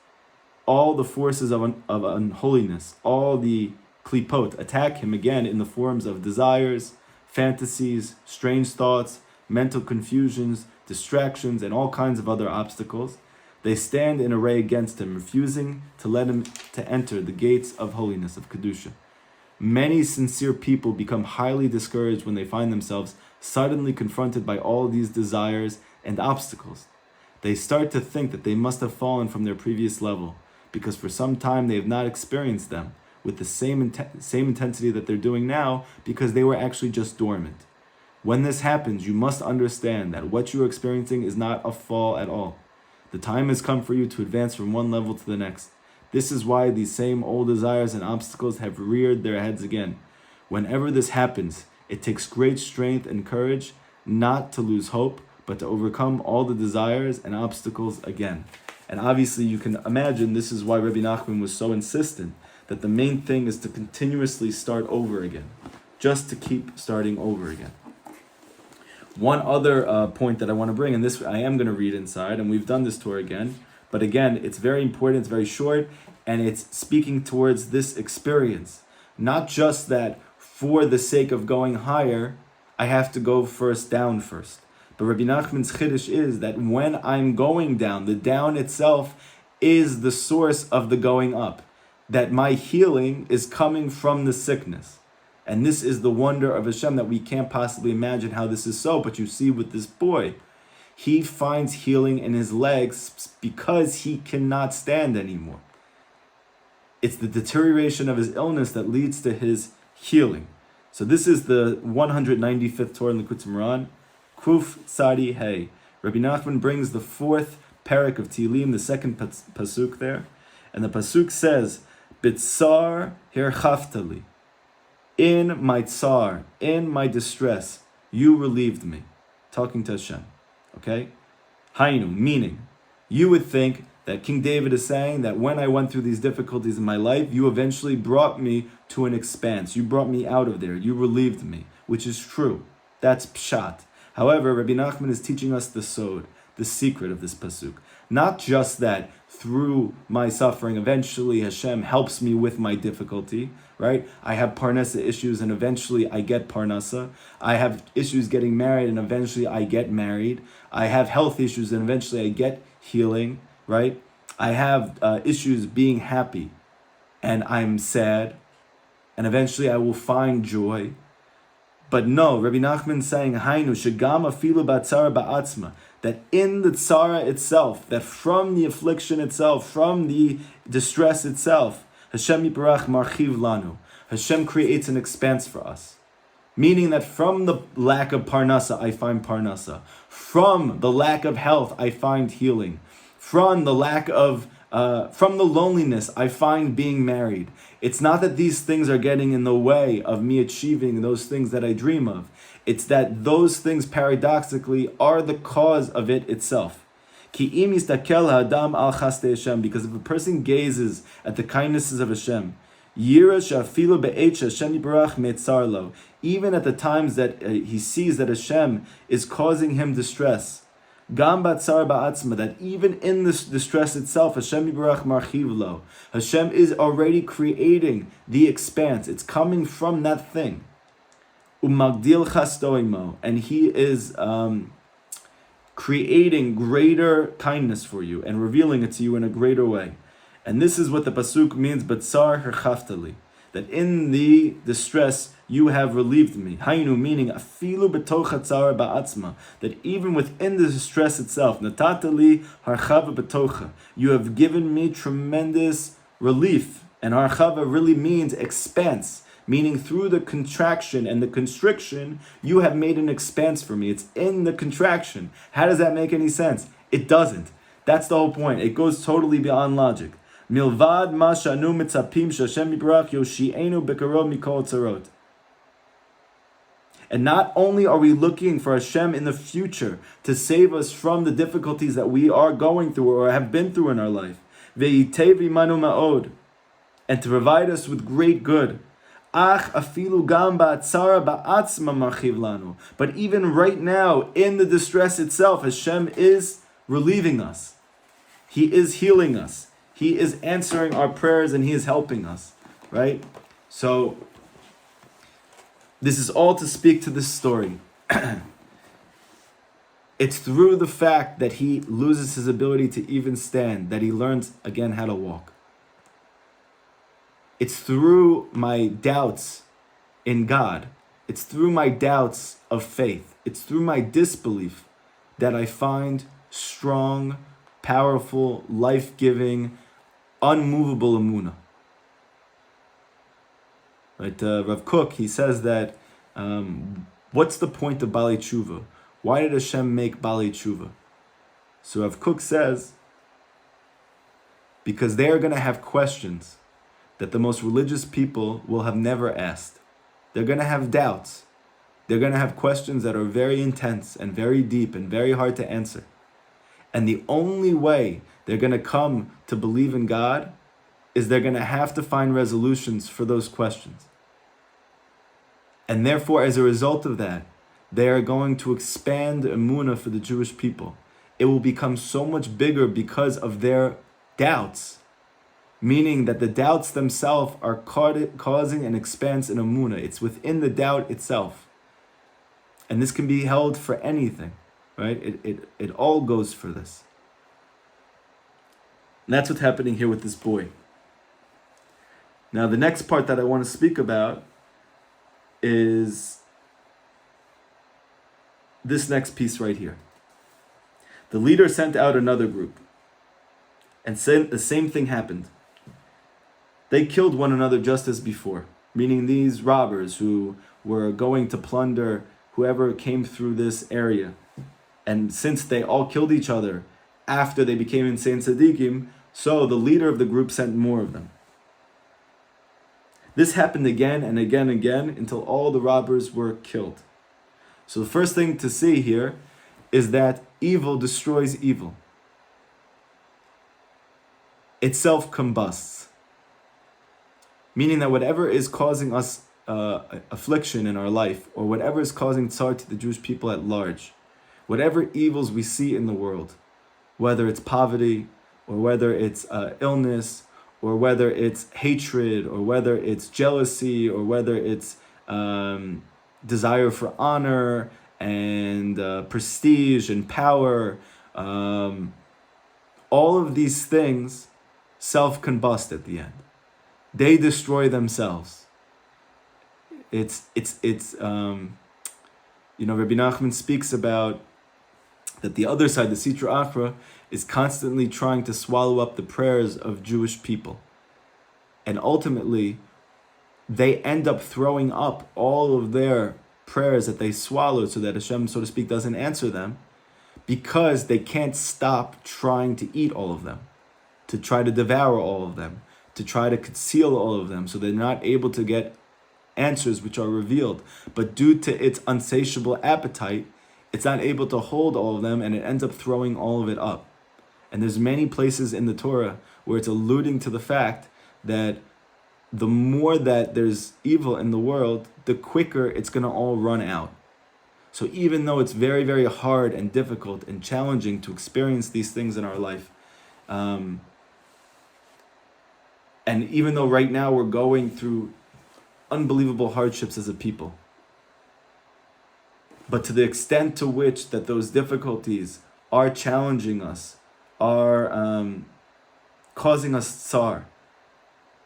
A: all the forces of unholiness, all the klipot, attack him again in the forms of desires, fantasies, strange thoughts, mental confusions, distractions, and all kinds of other obstacles. They stand in array against him, refusing to let him to enter the gates of holiness, of Kedusha. Many sincere people become highly discouraged when they find themselves suddenly confronted by all these desires and obstacles. They start to think that they must have fallen from their previous level, because for some time they have not experienced them with the same intensity that they're doing now, because they were actually just dormant. When this happens, you must understand that what you are experiencing is not a fall at all. The time has come for you to advance from one level to the next. This is why these same old desires and obstacles have reared their heads again. Whenever this happens, it takes great strength and courage not to lose hope, but to overcome all the desires and obstacles again. And obviously you can imagine this is why Rabbi Nachman was so insistent that the main thing is to continuously start over again, just to keep starting over again. One other point that I want to bring, and this I am going to read inside, and we've done this tour again, but again, it's very important, it's very short, and it's speaking towards this experience. Not just that for the sake of going higher, I have to go down first. But Rabbi Nachman's chiddush is that when I'm going down, the down itself is the source of the going up. That my healing is coming from the sickness. And this is the wonder of Hashem, that we can't possibly imagine how this is so. But you see with this boy, he finds healing in his legs because he cannot stand anymore. It's the deterioration of his illness that leads to his healing. So this is the 195th Torah in Likutei Moharan, Kuf Tzadi Hey. Rabbi Nachman brings the fourth parak of Tehillim, the second pasuk there. And the pasuk says, Bitsar hirchaftali. In my tsar, in my distress, you relieved me. Talking to Hashem. Okay? Hainu, meaning, you would think that King David is saying that when I went through these difficulties in my life, you eventually brought me to an expanse. You brought me out of there. You relieved me, which is true. That's pshat. However, Rabbi Nachman is teaching us the sod, the secret of this pasuk. Not just that through my suffering, eventually Hashem helps me with my difficulty, right? I have parnasa issues and eventually I get parnasa. I have issues getting married and eventually I get married. I have health issues and eventually I get healing, right? I have issues being happy and I'm sad and eventually I will find joy. But no, Rabbi Nachman is saying, Hainu, shegam afilu batzara ba'atzma, that in the tzara itself, that from the affliction itself, from the distress itself, Hashem yiparach marchiv lanu, Hashem creates an expanse for us. Meaning that from the lack of parnasa, I find parnasa. From the lack of health, I find healing. From the loneliness, I find being married. It's not that these things are getting in the way of me achieving those things that I dream of. It's that those things paradoxically are the cause of it itself. Because if a person gazes at the kindnesses of Hashem, even at the times that he sees that Hashem is causing him distress, that even in this distress itself, Hashem is already creating the expanse. It's coming from that thing. And he is creating greater kindness for you and revealing it to you in a greater way. And this is what the pasuk means, Batsar herchaftali, that in the distress you have relieved me. Hainu, meaning afilu betocha tzara ba'atzma, that even within the distress itself, natatali harchava betocha, you have given me tremendous relief. And harchava really means expanse, meaning through the contraction and the constriction, you have made an expanse for me. It's in the contraction. How does that make any sense? It doesn't. That's the whole point. It goes totally beyond logic. Milvad ma shanu mitzapim shashem yibrach yoshienu bekarov mikol tzarot. And not only are we looking for Hashem in the future to save us from the difficulties that we are going through or have been through in our life, ve'yitev imanu ma'od, and to provide us with great good. Ach afilu gam ba'atzara ba'atzma marchiv lanu. But even right now, in the distress itself, Hashem is relieving us. He is healing us. He is answering our prayers and He is helping us, right? So, this is all to speak to this story. It's through the fact that he loses his ability to even stand, that he learns again how to walk. It's through my doubts in God. It's through my doubts of faith. It's through my disbelief that I find strong, powerful, life-giving, unmovable emunah. Right, Rav Kook, he says that, what's the point of Balei Tshuva? Why did Hashem make Balei Tshuva? So Rav Kook says, because they are going to have questions that the most religious people will have never asked. They're going to have doubts. They're going to have questions that are very intense and very deep and very hard to answer. And the only way they're going to come to believe in God is they're going to have to find resolutions for those questions. And therefore, as a result of that, they are going to expand emunah for the Jewish people. It will become so much bigger because of their doubts, meaning that the doubts themselves are causing an expanse in emunah. It's within the doubt itself. And this can be held for anything, right? It all goes for this. And that's what's happening here with this boy. Now, the next part that I want to speak about is this next piece right here. The leader sent out another group, and the same thing happened. They killed one another just as before, meaning these robbers who were going to plunder whoever came through this area. And since they all killed each other after they became insane tzaddikim, so the leader of the group sent more of them. This happened again and again and again until all the robbers were killed. So the first thing to see here is that evil destroys evil. It self-combusts. Meaning that whatever is causing us affliction in our life, or whatever is causing tsar to the Jewish people at large, whatever evils we see in the world, whether it's poverty, or whether it's illness, or whether it's hatred, or whether it's jealousy, or whether it's desire for honor and prestige and power, all of these things self-combust at the end. They destroy themselves. Rabbi Nachman speaks about that the other side, the Sitra Achra, is constantly trying to swallow up the prayers of Jewish people. And ultimately, they end up throwing up all of their prayers that they swallowed so that Hashem, so to speak, doesn't answer them, because they can't stop trying to eat all of them, to try to devour all of them, to try to conceal all of them, so they're not able to get answers which are revealed. But due to its unsatiable appetite, it's not able to hold all of them, and it ends up throwing all of it up. And there's many places in the Torah where it's alluding to the fact that the more that there's evil in the world, the quicker it's going to all run out. So even though it's very, very hard and difficult and challenging to experience these things in our life, and even though right now we're going through unbelievable hardships as a people, but to the extent to which that those difficulties are challenging us, are causing us tsar,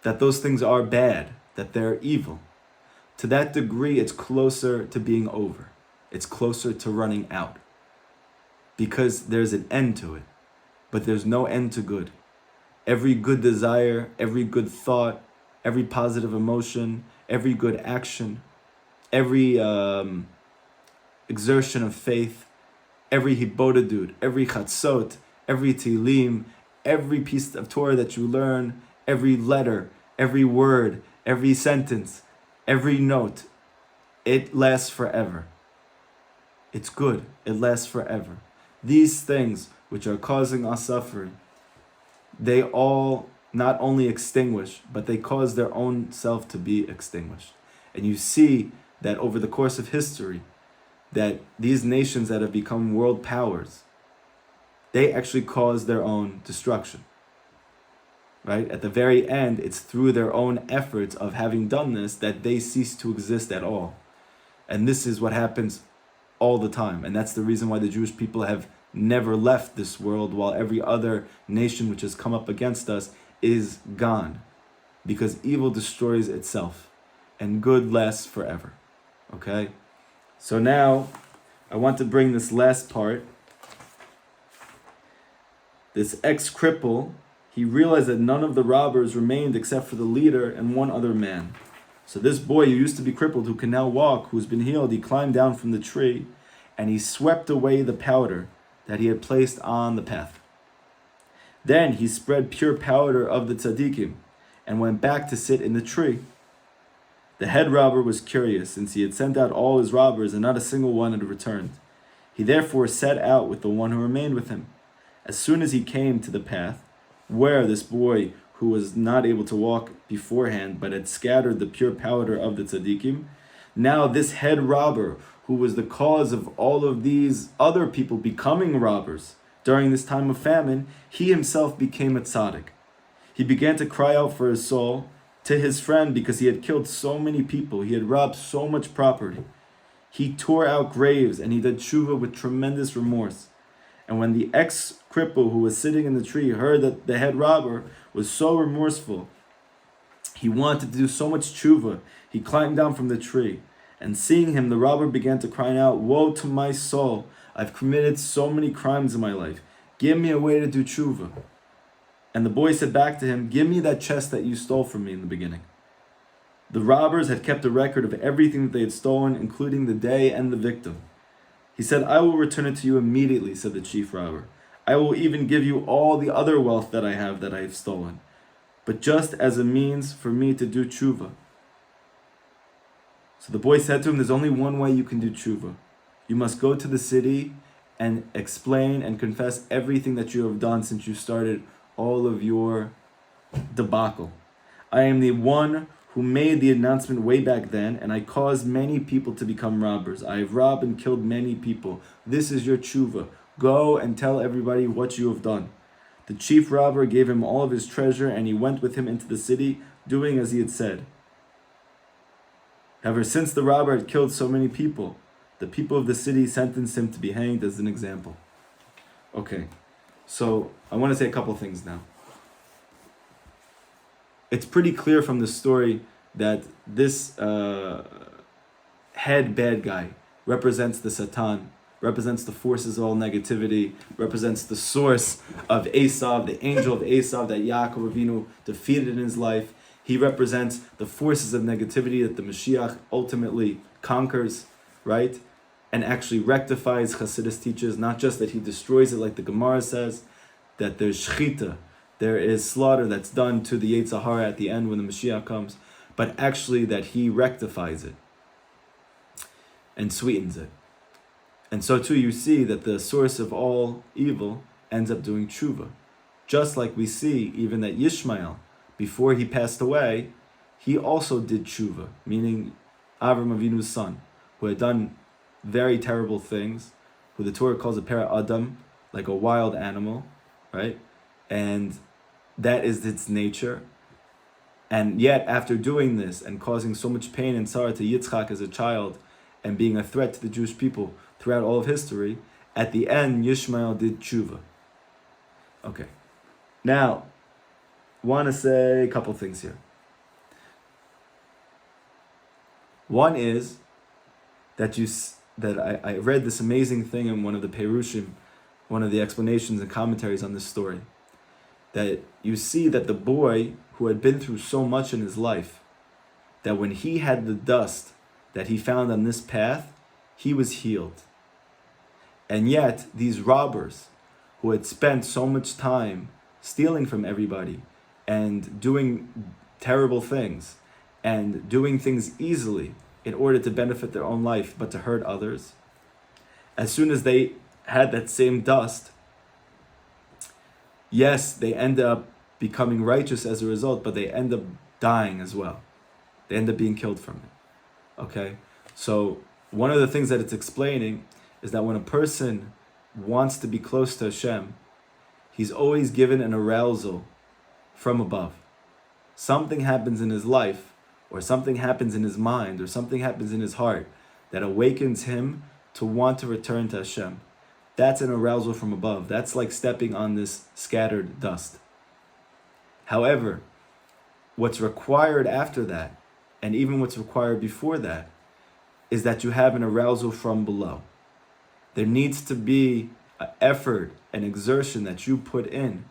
A: that those things are bad, that they're evil, to that degree it's closer to being over. It's closer to running out. Because there's an end to it, but there's no end to good. Every good desire, every good thought, every positive emotion, every good action, every exertion of faith, every hibodedut, every chatzot, every tilim, every piece of Torah that you learn, every letter, every word, every sentence, every note, it lasts forever. It's good. It lasts forever. These things which are causing us suffering, they all not only extinguish, but they cause their own self to be extinguished. And you see that over the course of history, that these nations that have become world powers, they actually cause their own destruction. Right? At the very end, it's through their own efforts of having done this that they cease to exist at all. And this is what happens all the time. And that's the reason why the Jewish people have never left this world, while every other nation which has come up against us is gone. Because evil destroys itself and good lasts forever. Okay? So now, I want to bring this last part. This ex-cripple, he realized that none of the robbers remained except for the leader and one other man. So this boy who used to be crippled, who can now walk, who's been healed, he climbed down from the tree and he swept away the powder that he had placed on the path. Then he spread pure powder of the tzaddikim and went back to sit in the tree. The head robber was curious, since he had sent out all his robbers and not a single one had returned. He therefore set out with the one who remained with him. As soon as he came to the path, where this boy who was not able to walk beforehand, but had scattered the pure powder of the tzaddikim, now this head robber, who was the cause of all of these other people becoming robbers during this time of famine, he himself became a tzaddik. He began to cry out for his soul to his friend because he had killed so many people, he had robbed so much property. He tore out graves and he did tshuva with tremendous remorse. And when the ex-cripple who was sitting in the tree heard that the head robber was so remorseful, he wanted to do so much tshuva, he climbed down from the tree. And seeing him, the robber began to cry out, "Woe to my soul! I've committed so many crimes in my life. Give me a way to do tshuva." And the boy said back to him, "Give me that chest that you stole from me in the beginning." The robbers had kept a record of everything that they had stolen, including the day and the victim. He said, "I will return it to you immediately," said the chief robber. I will even give you all the other wealth that I have that I have stolen, but just as a means for me to do tshuva. So the boy said to him, there's only one way you can do tshuva. You must go to the city and explain and confess everything that you have done since you started all of your debacle. I am the one who made the announcement way back then, and I caused many people to become robbers. I have robbed and killed many people. This is your tshuva. Go and tell everybody what you have done. The chief robber gave him all of his treasure, and he went with him into the city, doing as he had said. However, since the robber had killed so many people, the people of the city sentenced him to be hanged as an example. Okay, so I want to say a couple things now. It's pretty clear from the story that this head bad guy represents the Satan, represents the forces of all negativity, represents the source of Esav, the angel of Esav that Yaakov Avinu defeated in his life. He represents the forces of negativity that the Mashiach ultimately conquers, right? And actually rectifies. Chassidus teaches not just that he destroys it like the Gemara says, that there's shchita, there is slaughter that's done to the Yetzer Hara at the end when the Mashiach comes, but actually that he rectifies it and sweetens it. And so too you see that the source of all evil ends up doing tshuva. Just like we see even that Yishmael, before he passed away, he also did tshuva, meaning Avram Avinu's son, who had done very terrible things, who the Torah calls a para Adam, like a wild animal, right? And that is its nature. And yet, after doing this and causing so much pain and sorrow to Yitzchak as a child, and being a threat to the Jewish people throughout all of history, at the end, Yishmael did tshuva. Okay. Now, want to say a couple things here. One is that I read this amazing thing in one of the Perushim, one of the explanations and commentaries on this story, that you see that the boy who had been through so much in his life, that when he had the dust that he found on this path, he was healed. And yet, these robbers who had spent so much time stealing from everybody and doing terrible things and doing things easily in order to benefit their own life but to hurt others, as soon as they had that same dust, yes, they end up becoming righteous as a result, but they end up dying as well. They end up being killed from it. Okay? So one of the things that it's explaining is that when a person wants to be close to Hashem, he's always given an arousal from above. Something happens in his life, or something happens in his mind, or something happens in his heart that awakens him to want to return to Hashem. That's an arousal from above. That's like stepping on this scattered dust. However, what's required after that, and even what's required before that, is that you have an arousal from below. There needs to be an effort, an exertion that you put in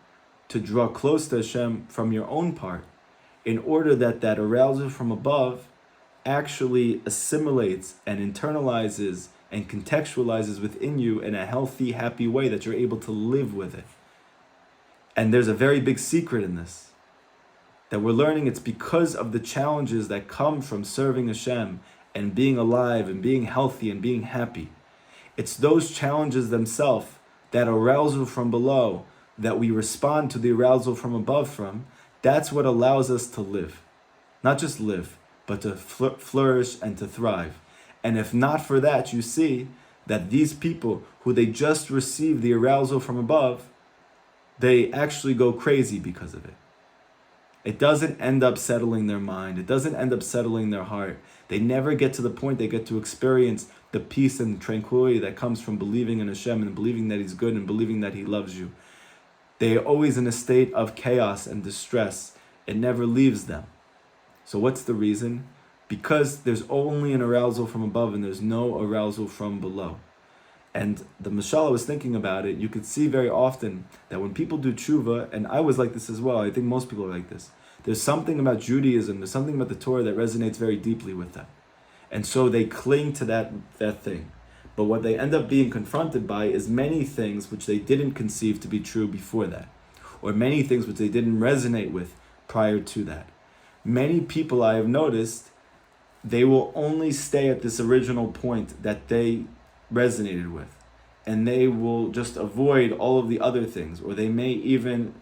A: to draw close to Hashem from your own part, in order that that arousal from above actually assimilates and internalizes and contextualizes within you in a healthy, happy way that you're able to live with it. And there's a very big secret in this, that we're learning. It's because of the challenges that come from serving Hashem and being alive and being healthy and being happy. It's those challenges themselves, that arousal from below, that we respond to the arousal from above from, that's what allows us to live. Not just live, but to flourish and to thrive. And if not for that, you see that these people who they just received the arousal from above, they actually go crazy because of it. It doesn't end up settling their mind. It doesn't end up settling their heart. They never get to the point they get to experience the peace and tranquility that comes from believing in Hashem and believing that He's good and believing that He loves you. They are always in a state of chaos and distress. It never leaves them. So what's the reason? Because there's only an arousal from above and there's no arousal from below. And the Mashallah was thinking about it, you could see very often that when people do tshuva, and I was like this as well, I think most people are like this, there's something about Judaism, there's something about the Torah that resonates very deeply with them. And so they cling to that thing. But what they end up being confronted by is many things which they didn't conceive to be true before that, or many things which they didn't resonate with prior to that. Many people I have noticed, they will only stay at this original point that they resonated with, and they will just avoid all of the other things, or they may even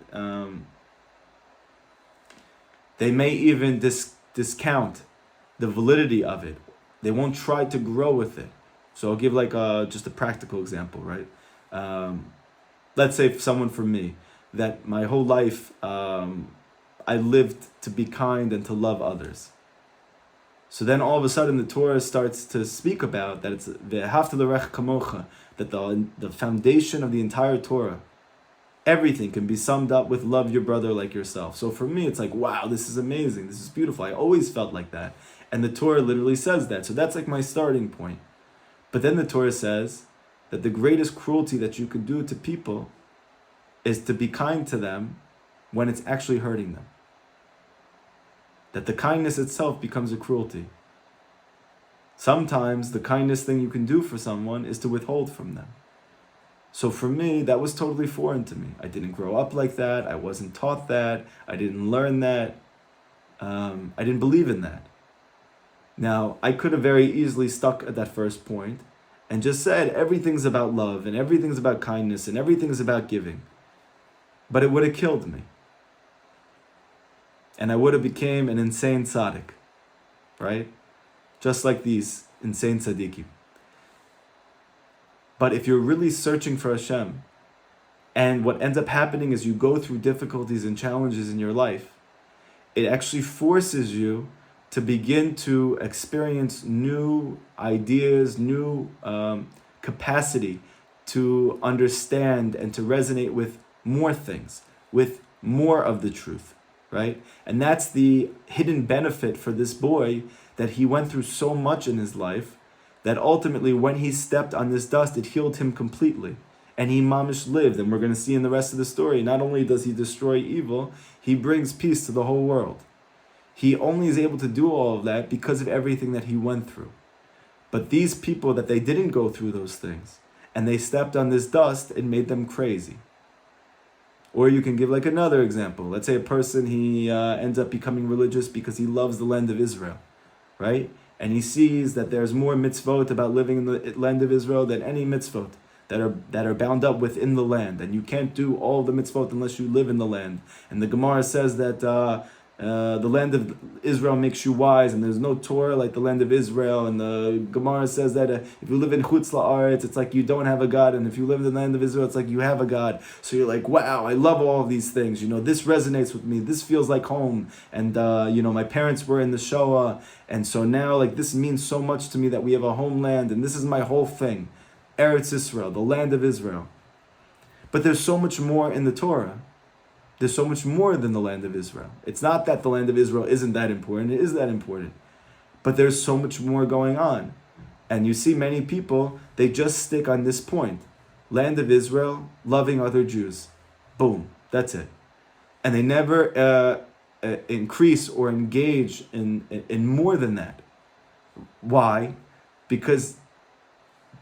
A: discount the validity of it. They won't try to grow with it. So I'll give like just a practical example, right? Let's say for someone for me, that my whole life I lived to be kind and to love others. So then all of a sudden the Torah starts to speak about that it's ve'ahavta l'recha kamocha, that the foundation of the entire Torah, everything can be summed up with love your brother like yourself. So for me, it's like, wow, this is amazing. This is beautiful. I always felt like that. And the Torah literally says that. So that's like my starting point. But then the Torah says that the greatest cruelty that you can do to people is to be kind to them when it's actually hurting them. That the kindness itself becomes a cruelty. Sometimes the kindest thing you can do for someone is to withhold from them. So for me, that was totally foreign to me. I didn't grow up like that. I wasn't taught that. I didn't learn that. I didn't believe in that. Now, I could have very easily stuck at that first point and just said everything's about love and everything's about kindness and everything's about giving. But it would have killed me. And I would have became an insane tzaddik, right? Just like these insane tzaddikim. But if you're really searching for Hashem, and what ends up happening is you go through difficulties and challenges in your life, it actually forces you to begin to experience new ideas, new capacity to understand and to resonate with more things, with more of the truth, right? And that's the hidden benefit for this boy, that he went through so much in his life that ultimately when he stepped on this dust, it healed him completely. And he mamish lived, and we're going to see in the rest of the story, not only does he destroy evil, he brings peace to the whole world. He only is able to do all of that because of everything that he went through. But these people that they didn't go through those things, and they stepped on this dust, it made them crazy. Or you can give like another example. Let's say a person, he ends up becoming religious because he loves the land of Israel, right? And he sees that there's more mitzvot about living in the land of Israel than any mitzvot that are bound up within the land. And you can't do all the mitzvot unless you live in the land. And the Gemara says that the land of Israel makes you wise, and there's no Torah like the land of Israel. And the Gemara says that if you live in Chutz La'aretz, it's like you don't have a God, and if you live in the land of Israel, it's like you have a God. So you're like, wow, I love all of these things. This resonates with me. This feels like home. And my parents were in the Shoah, and so now like this means so much to me that we have a homeland, and this is my whole thing, Eretz Yisrael, the land of Israel. But there's so much more in the Torah. There's so much more than the land of Israel. It's not that the land of Israel isn't that important. It is that important. But there's so much more going on. And you see many people, they just stick on this point. Land of Israel, loving other Jews. Boom. That's it. And they never increase or engage in more than that. Why? Because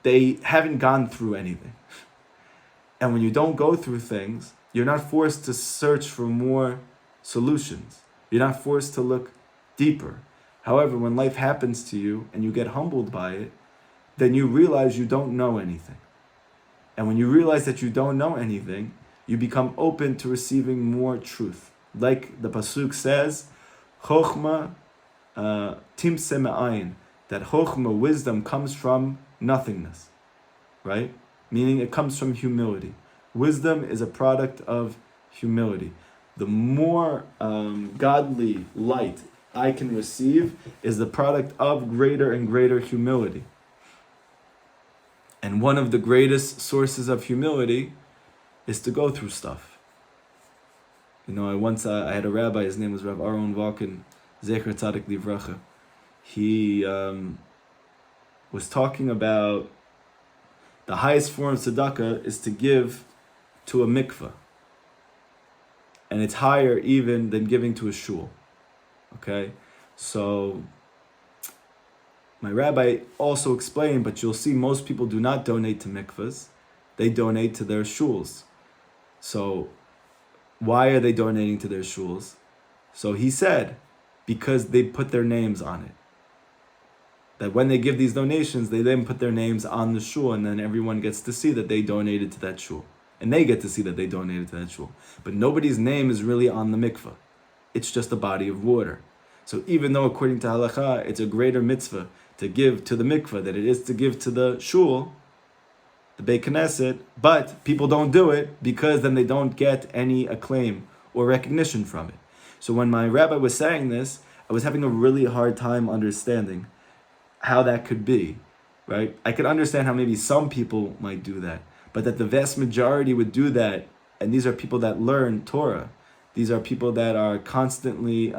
A: they haven't gone through anything. And when you don't go through things, you're not forced to search for more solutions. You're not forced to look deeper. However, when life happens to you and you get humbled by it, then you realize you don't know anything. And when you realize that you don't know anything, you become open to receiving more truth. Like the Pasuk says, Chochma timse me'ayin, that Chochma, wisdom, comes from nothingness, right? Meaning it comes from humility. Wisdom is a product of humility. The more godly light I can receive is the product of greater and greater humility. And one of the greatest sources of humility is to go through stuff. I had a rabbi, his name was Rav Aron Valken, Zecher Tzadik Livracha. He was talking about the highest form of tzedakah is to give to a mikveh. And it's higher even than giving to a shul. Okay? So, my rabbi also explained, but you'll see most people do not donate to mikvahs. They donate to their shuls. So why are they donating to their shuls? So he said, because they put their names on it. That when they give these donations, they then put their names on the shul, and then everyone gets to see that they donated to that shul. And they get to see that they donated to that shul. But nobody's name is really on the mikvah. It's just a body of water. So even though according to halakha, it's a greater mitzvah to give to the mikvah than it is to give to the shul, the Beit Knesset, but people don't do it because then they don't get any acclaim or recognition from it. So when my rabbi was saying this, I was having a really hard time understanding how that could be, right? I could understand how maybe some people might do that, but that the vast majority would do that, and these are people that learn Torah. These are people that are constantly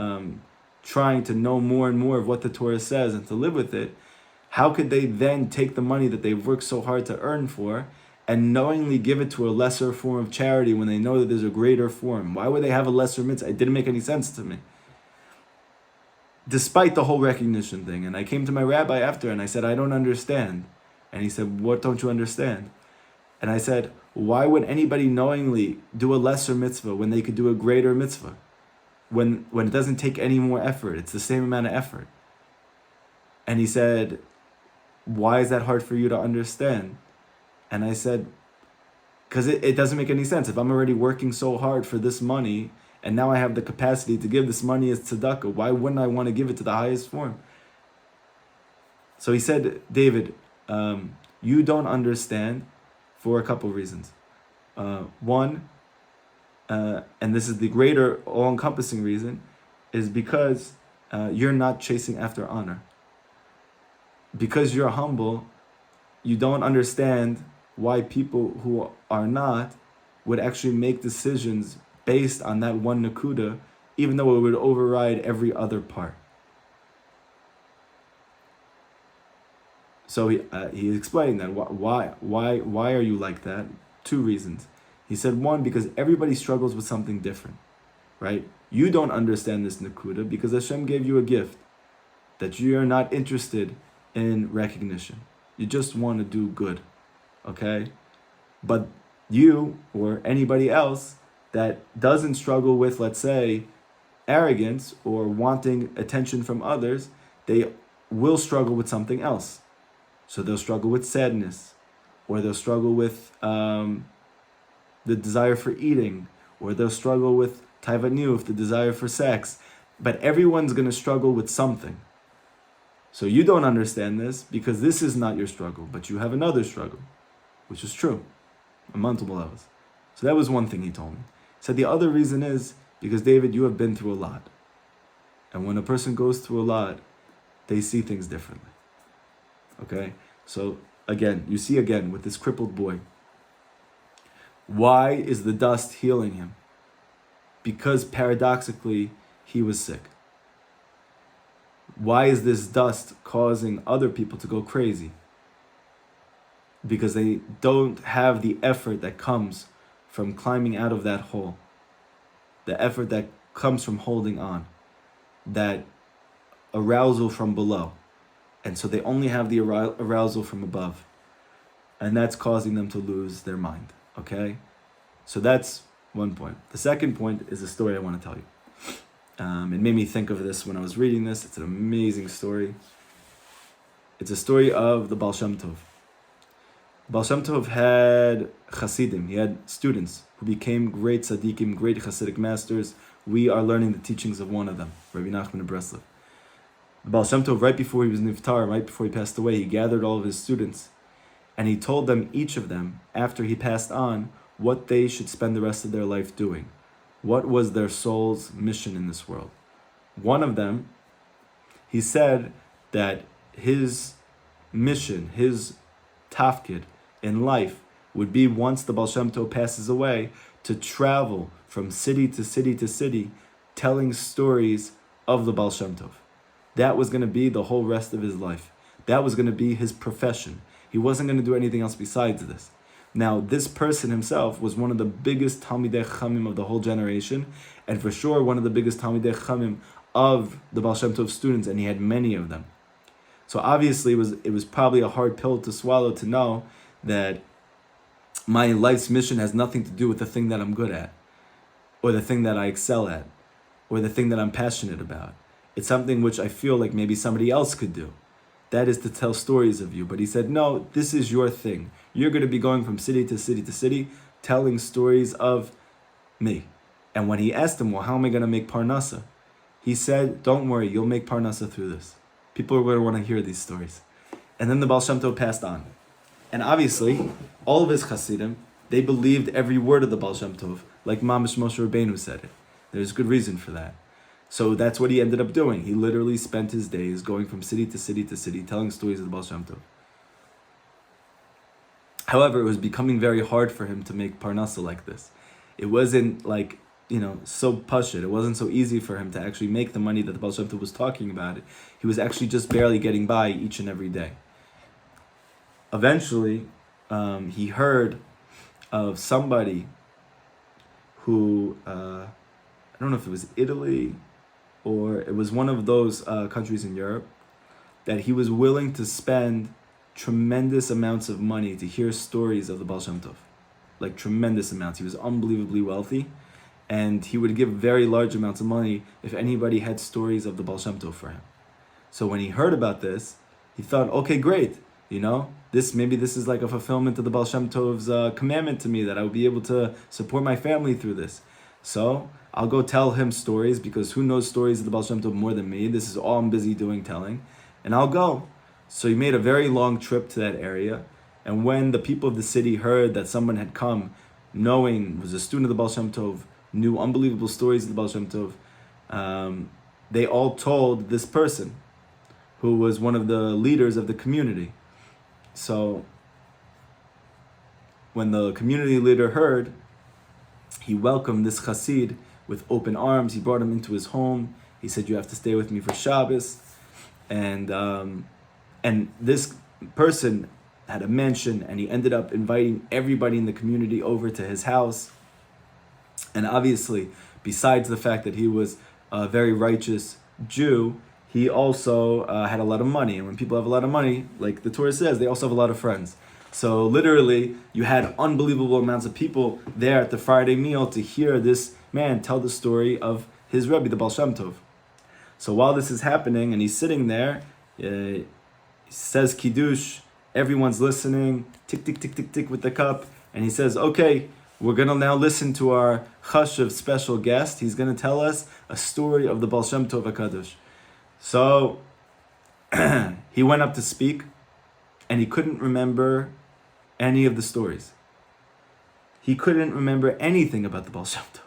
A: trying to know more and more of what the Torah says and to live with it. How could they then take the money that they've worked so hard to earn for and knowingly give it to a lesser form of charity when they know that there's a greater form? Why would they have a lesser mitzvah? It didn't make any sense to me. Despite the whole recognition thing. And I came to my rabbi after and I said, I don't understand. And he said, what don't you understand? And I said, why would anybody knowingly do a lesser mitzvah when they could do a greater mitzvah? When it doesn't take any more effort, it's the same amount of effort. And he said, why is that hard for you to understand? And I said, because it doesn't make any sense. If I'm already working so hard for this money, and now I have the capacity to give this money as tzedakah, why wouldn't I want to give it to the highest form? So he said, David, you don't understand for a couple of reasons. One, and this is the greater, all-encompassing reason, is because you're not chasing after honor. Because you're humble, you don't understand why people who are not would actually make decisions based on that one nakuda, even though it would override every other part. So he explained that why are you like that? Two reasons. He said, one, because everybody struggles with something different, right? You don't understand this nakuda because Hashem gave you a gift that you are not interested in recognition. You just want to do good, okay? But you or anybody else that doesn't struggle with, let's say, arrogance or wanting attention from others, they will struggle with something else. So they'll struggle with sadness, or they'll struggle with the desire for eating, or they'll struggle with taivaniyuf, the desire for sex. But everyone's going to struggle with something. So you don't understand this because this is not your struggle, but you have another struggle, which is true on multiple levels. So that was one thing he told me. He said the other reason is because, David, you have been through a lot. And when a person goes through a lot, they see things differently. Okay? So again, you see again with this crippled boy, why is the dust healing him? Because paradoxically, he was sick. Why is this dust causing other people to go crazy? Because they don't have the effort that comes from climbing out of that hole. The effort that comes from holding on. That arousal from below. And so they only have the arousal from above. And that's causing them to lose their mind. Okay? So that's one point. The second point is a story I want to tell you. It made me think of this when I was reading this. It's an amazing story. It's a story of the Baal Shem Tov. Baal Shem Tov had Hasidim. He had students who became great tzaddikim, great Hasidic masters. We are learning the teachings of one of them, Rabbi Nachman of Breslov. The Baal Shem Tov, right before he was niftar, right before he passed away, he gathered all of his students, and he told them, each of them, after he passed on, what they should spend the rest of their life doing. What was their soul's mission in this world? One of them, he said that his mission, his tafkid in life would be, once the Baal Shem Tov passes away, to travel from city to city to city, telling stories of the Baal Shem Tov. That was going to be the whole rest of his life. That was going to be his profession. He wasn't going to do anything else besides this. Now, this person himself was one of the biggest Talmidei Chachamim of the whole generation, and for sure one of the biggest Talmidei Chachamim of the Baal Shem Tov students, and he had many of them. So obviously it was probably a hard pill to swallow to know that my life's mission has nothing to do with the thing that I'm good at, or the thing that I excel at, or the thing that I'm passionate about. It's something which I feel like maybe somebody else could do. That is to tell stories of you. But he said, no, this is your thing. You're going to be going from city to city to city, telling stories of me. And when he asked him, well, how am I going to make parnasa? He said, don't worry, you'll make parnasa through this. People are going to want to hear these stories. And then the Baal Shem Tov passed on. And obviously, all of his Hasidim, they believed every word of the Baal Shem Tov, like Mamash Moshe Rabbeinu said it. There's good reason for that. So that's what he ended up doing. He literally spent his days going from city to city to city, telling stories of the Baal Shem Tov. However, it was becoming very hard for him to make parnasa like this. It wasn't like, so pashut. It wasn't so easy for him to actually make the money that the Baal Shem Tov was talking about. He was actually just barely getting by each and every day. Eventually, he heard of somebody who, I don't know if it was Italy or it was one of those countries in Europe, that he was willing to spend tremendous amounts of money to hear stories of the Baal Shem Tov. Like tremendous amounts. He was unbelievably wealthy, and he would give very large amounts of money if anybody had stories of the Baal Shem Tov for him. So when he heard about this, he thought, okay, great. Maybe this is like a fulfillment of the Baal Shem Tov's commandment to me, that I will be able to support my family through this. So I'll go tell him stories, because who knows stories of the Baal Shem Tov more than me? This is all I'm busy doing, telling. And I'll go. So he made a very long trip to that area. And when the people of the city heard that someone had come, knowing, was a student of the Baal Shem Tov, knew unbelievable stories of the Baal Shem Tov, they all told this person, who was one of the leaders of the community. So when the community leader heard, he welcomed this chassid with open arms. He brought him into his home. He said, you have to stay with me for Shabbos. And this person had a mansion, and he ended up inviting everybody in the community over to his house. And obviously, besides the fact that he was a very righteous Jew, he also had a lot of money. And when people have a lot of money, like the Torah says, they also have a lot of friends. So literally, you had unbelievable amounts of people there at the Friday meal to hear this man tell the story of his Rebbe, the Baal Shem Tov. So while this is happening, and he's sitting there, he says Kiddush, everyone's listening, tick, tick, tick, tick, tick with the cup, and he says, okay, we're going to now listen to our chashuv special guest. He's going to tell us a story of the Baal Shem Tov HaKadosh. So he went up to speak, and he couldn't remember any of the stories. He couldn't remember anything about the Baal Shem Tov.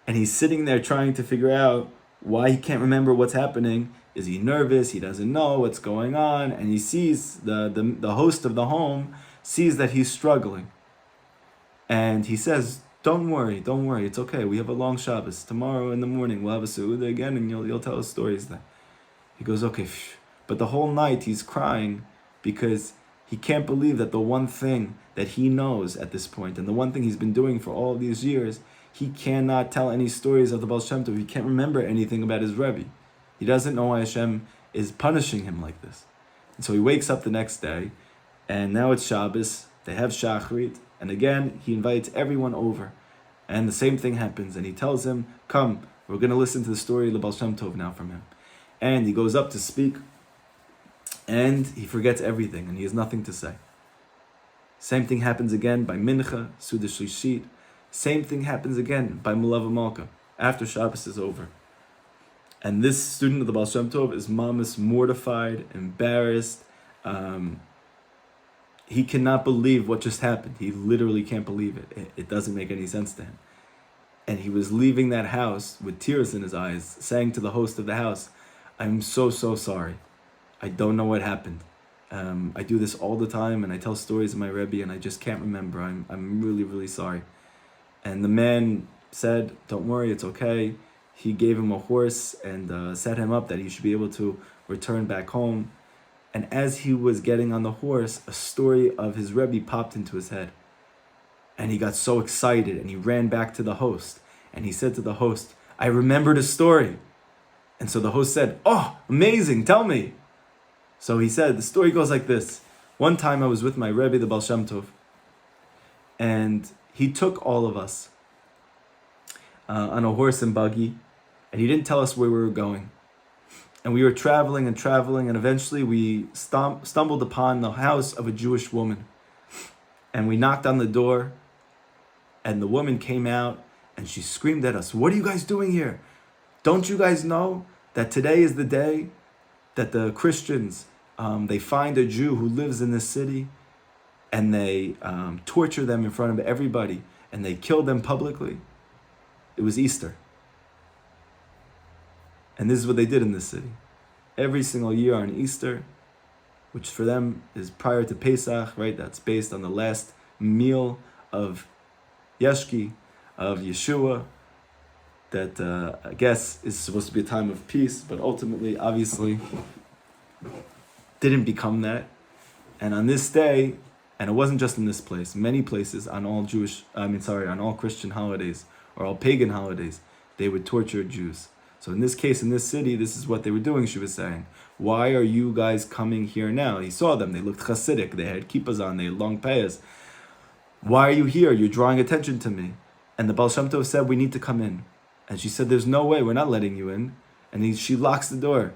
A: And he's sitting there trying to figure out why he can't remember what's happening. Is he nervous? He doesn't know what's going on. And he sees, the host of the home sees that he's struggling. And he says, don't worry, it's okay. We have a long Shabbos. Tomorrow in the morning we'll have a Seudah again, and you'll tell us stories then. He goes, okay. But the whole night he's crying because he can't believe that the one thing that he knows at this point, and the one thing he's been doing for all of these years, he cannot tell any stories of the Baal Shem Tov. He can't remember anything about his Rebbe. He doesn't know why Hashem is punishing him like this. And so he wakes up the next day, and now it's Shabbos, they have Shachrit, and again, he invites everyone over. And the same thing happens, and he tells him, come, we're going to listen to the story of the Baal Shem Tov now from him. And he goes up to speak, and he forgets everything, and he has nothing to say. Same thing happens again by Mincha, Suda Shlishit. Same thing happens again by Mulava Malka, after Shabbos is over. And this student of the Baal Shem Tov is mamas mortified, embarrassed. He cannot believe what just happened. He literally can't believe it. It doesn't make any sense to him. And he was leaving that house with tears in his eyes, saying to the host of the house, I'm so sorry. I don't know what happened. I do this all the time, and I tell stories of my Rebbe, and I just can't remember. I'm really sorry. And the man said, don't worry, it's okay. He gave him a horse and set him up that he should be able to return back home. And as he was getting on the horse, a story of his Rebbe popped into his head. And he got so excited, and he ran back to the host. And he said to the host, I remembered a story. And so the host said, oh, amazing, tell me. So he said, the story goes like this. One time I was with my Rebbe, the Baal Shem Tov, and he took all of us on a horse and buggy, and he didn't tell us where we were going. And we were traveling, and eventually we stumbled upon the house of a Jewish woman. And we knocked on the door, and the woman came out, and she screamed at us, "What are you guys doing here? Don't you guys know that today is the day that the Christians, they find a Jew who lives in this city, and they torture them in front of everybody, and they kill them publicly?" It was Easter. And this is what they did in this city. Every single year on Easter, which for them is prior to Pesach, right? That's based on the last meal of Yeshki, of Yeshua, that I guess is supposed to be a time of peace, but ultimately, obviously, didn't become that. And on this day, and it wasn't just in this place, many places on all on all Christian holidays or all pagan holidays, they would torture Jews. So in this case, in this city, this is what they were doing, she was saying. Why are you guys coming here now? He saw them, they looked Hasidic, they had kippahs on, they had long payas. Why are you here? You're drawing attention to me. And the Baal Shem Tov said, we need to come in. And she said, there's no way, we're not letting you in. And she locks the door.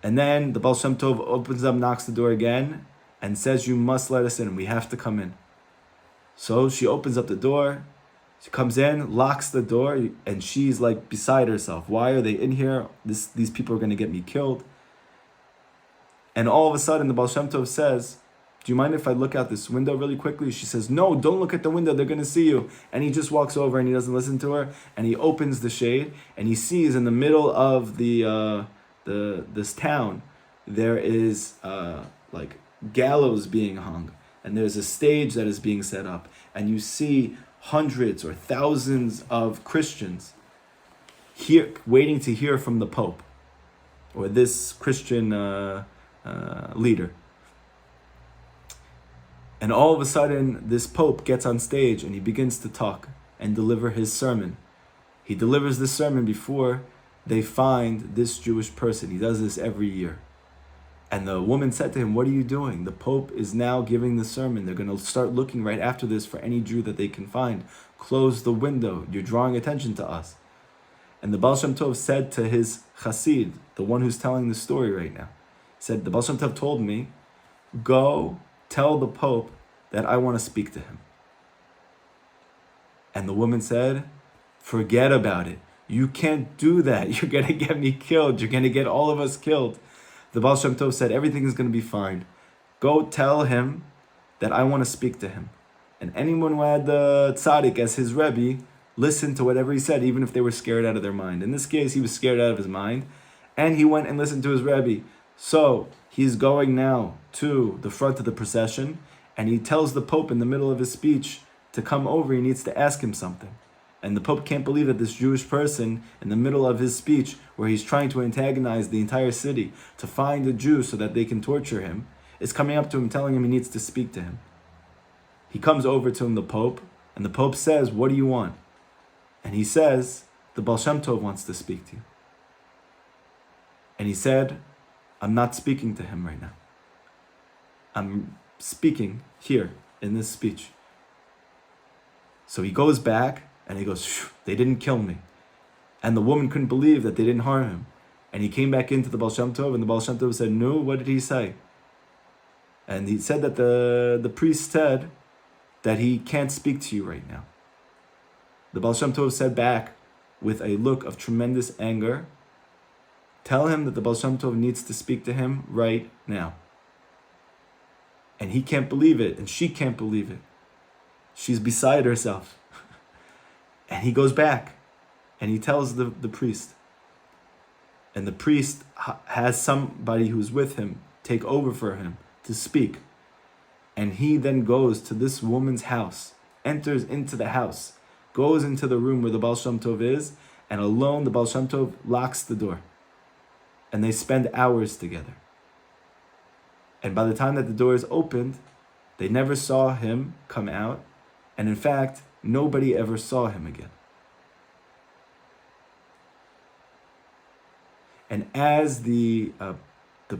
A: And then the Baal Shem Tov opens up, knocks the door again, and says, you must let us in, we have to come in. So she opens up the door, she comes in, locks the door, and she's like beside herself. Why are they in here? These people are going to get me killed. And all of a sudden, the Baal Shem Tov says, do you mind if I look out this window really quickly? She says, no, don't look at the window, they're going to see you. And he just walks over and he doesn't listen to her. And he opens the shade and he sees in the middle of this town, there is like gallows being hung. And there's a stage that is being set up. And you see hundreds or thousands of Christians here waiting to hear from the Pope or this Christian leader. And all of a sudden, this Pope gets on stage and he begins to talk and deliver his sermon. He delivers this sermon before they find this Jewish person. He does this every year. And the woman said to him, what are you doing? The Pope is now giving the sermon. They're going to start looking right after this for any Jew that they can find. Close the window. You're drawing attention to us. And the Baal Shem Tov said to his Chassid, the one who's telling the story right now, said, the Baal Shem Tov told me, go tell the Pope that I want to speak to him. And the woman said, forget about it. You can't do that. You're going to get me killed. You're going to get all of us killed. The Baal Shem Tov said, everything is going to be fine. Go tell him that I want to speak to him. And anyone who had the tzaddik as his Rebbe listened to whatever he said, even if they were scared out of their mind. In this case, he was scared out of his mind. And he went and listened to his Rebbe. So he's going now to the front of the procession. And he tells the Pope in the middle of his speech to come over. He needs to ask him something. And the Pope can't believe that this Jewish person, in the middle of his speech, where he's trying to antagonize the entire city to find a Jew so that they can torture him, is coming up to him, telling him he needs to speak to him. He comes over to him, the Pope, and the Pope says, what do you want? And he says, the Baal Shem Tov wants to speak to you. And he said, I'm not speaking to him right now. I'm speaking here in this speech. So he goes back and he goes, they didn't kill me. And the woman couldn't believe that they didn't harm him. And he came back into the Baal Shem Tov and the Baal Shem Tov said, no, what did he say? And he said that the priest said that he can't speak to you right now. The Baal Shem Tov said back with a look of tremendous anger, tell him that the Baal Shem Tov needs to speak to him right now. And he can't believe it, and she can't believe it. She's beside herself. And he goes back, and he tells the priest. And the priest has somebody who's with him take over for him to speak. And he then goes to this woman's house, enters into the house, goes into the room where the Baal Shem Tov is, and alone the Baal Shem Tov locks the door. And they spend hours together. And by the time that the door is opened, they never saw him come out. And in fact, nobody ever saw him again. And as the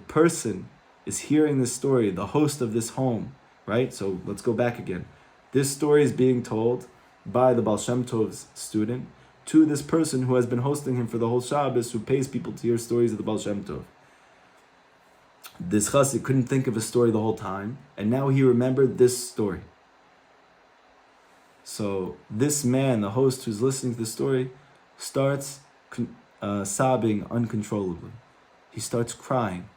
A: person is hearing this story, the host of this home, right? So let's go back again. This story is being told by the Baal Shem Tov's student to this person who has been hosting him for the whole Shabbos, who pays people to hear stories of the Baal Shem Tov. This chassid couldn't think of a story the whole time, and now he remembered this story. So this man, the host who's listening to the story, starts sobbing uncontrollably. He starts crying.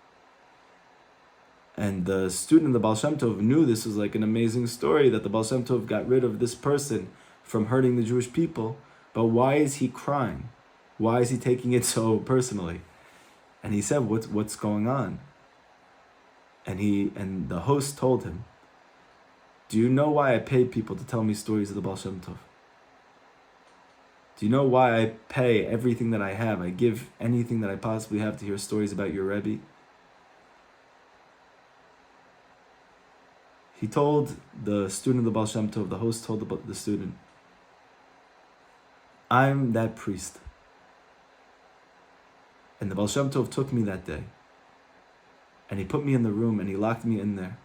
A: And the student, the Baal Shem Tov, knew this was like an amazing story, that the Baal Shem Tov got rid of this person from hurting the Jewish people. But why is he crying? Why is he taking it so personally? And he said, what's going on? And the host told him, do you know why I pay people to tell me stories of the Baal Shem Tov? Do you know why I pay everything that I have? I give anything that I possibly have to hear stories about your Rebbe? He told the student of the Baal Shem Tov, the host told the student, I'm that priest. And the Baal Shem Tov took me that day. And he put me in the room and he locked me in there.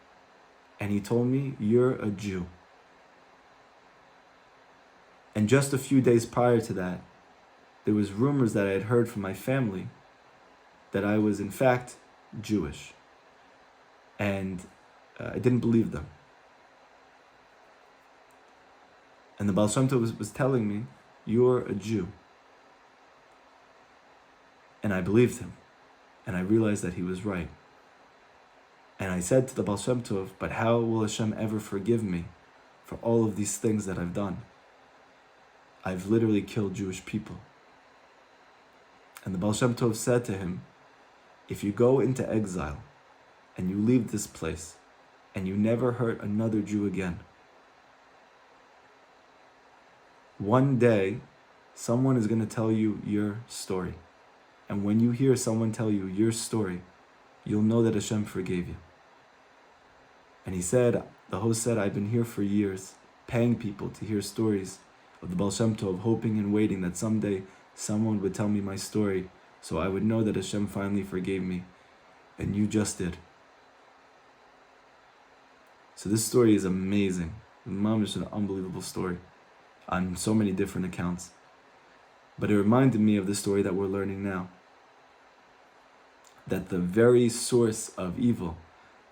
A: And he told me, you're a Jew. And just a few days prior to that, there was rumors that I had heard from my family that I was in fact Jewish. And I didn't believe them. And the Baal Shem Tov was telling me, you're a Jew. And I believed him. And I realized that he was right. And I said to the Baal Shem Tov, but how will Hashem ever forgive me for all of these things that I've done? I've literally killed Jewish people. And the Baal Shem Tov said to him, if you go into exile and you leave this place and you never hurt another Jew again, one day someone is going to tell you your story. And when you hear someone tell you your story, you'll know that Hashem forgave you. And he said, the host said, I've been here for years, paying people to hear stories of the Baal Shem Tov, hoping and waiting that someday someone would tell me my story, so I would know that Hashem finally forgave me. And you just did. So this story is amazing. Mom is an unbelievable story on so many different accounts. But it reminded me of the story that we're learning now. That the very source of evil,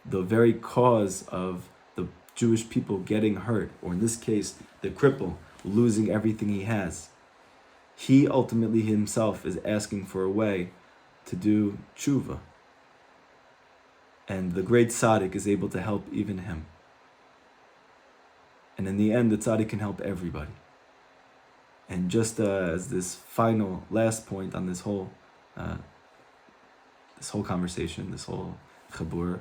A: the very cause of the Jewish people getting hurt, or in this case, the cripple losing everything he has, he ultimately himself is asking for a way to do tshuva. And the great tzaddik is able to help even him. And in the end, the tzaddik can help everybody. And just as this final, last point on this whole conversation, this whole chabur,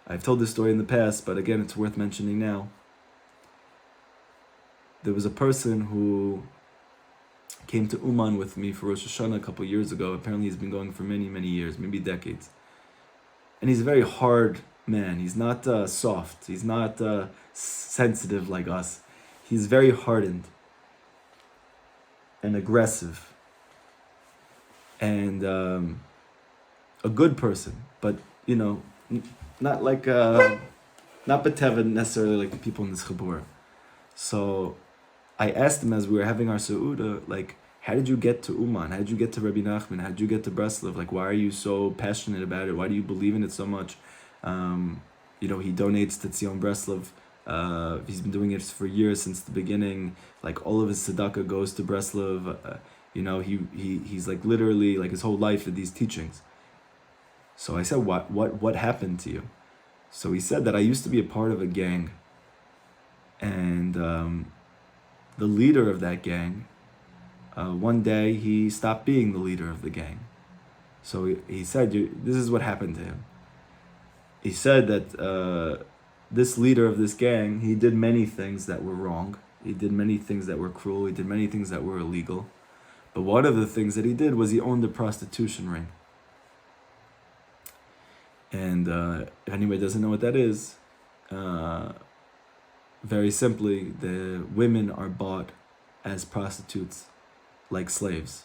A: I've told this story in the past, but again, it's worth mentioning now. There was a person who came to Uman with me for Rosh Hashanah a couple years ago. Apparently he's been going for many, many years, maybe decades. And he's a very hard man. He's not soft. He's not sensitive like us. He's very hardened and aggressive. And a good person, but, you know, not like, not B'Teva necessarily like the people in this chabur. So I asked him as we were having our Seudah, like, how did you get to Uman? How did you get to Rabbi Nachman? How did you get to Breslov? Like, why are you so passionate about it? Why do you believe in it so much? You know, he donates to Tzion Breslov. He's been doing it for years, since the beginning. Like, all of his tzedakah goes to Breslov. You know, he's like literally like his whole life in these teachings. So I said, what happened to you? So he said that I used to be a part of a gang. And the leader of that gang, one day he stopped being the leader of the gang. So he said, this is what happened to him. He said that this leader of this gang, he did many things that were wrong. He did many things that were cruel. He did many things that were illegal. But one of the things that he did was he owned a prostitution ring. And if anybody doesn't know what that is, very simply, the women are bought as prostitutes, like slaves,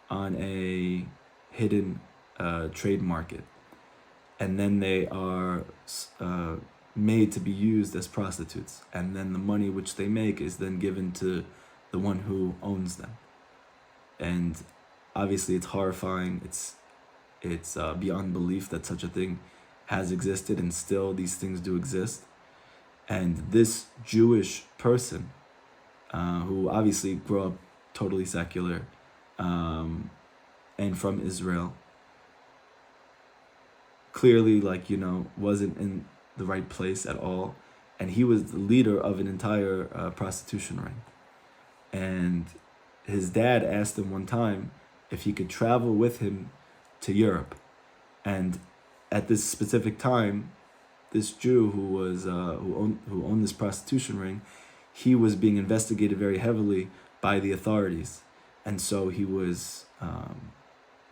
A: on a hidden trade market. and then they are made to be used as prostitutes, and then the money which they make is then given to the one who owns them. And obviously it's horrifying. It's beyond belief that such a thing has existed, and still these things do exist. And this Jewish person, who obviously grew up totally secular, and from Israel, clearly, wasn't in the right place at all. And he was the leader of an entire prostitution ring. And his dad asked him one time if he could travel with him to Europe. And at this specific time, this Jew who was who owned this prostitution ring, he was being investigated very heavily by the authorities, and so he was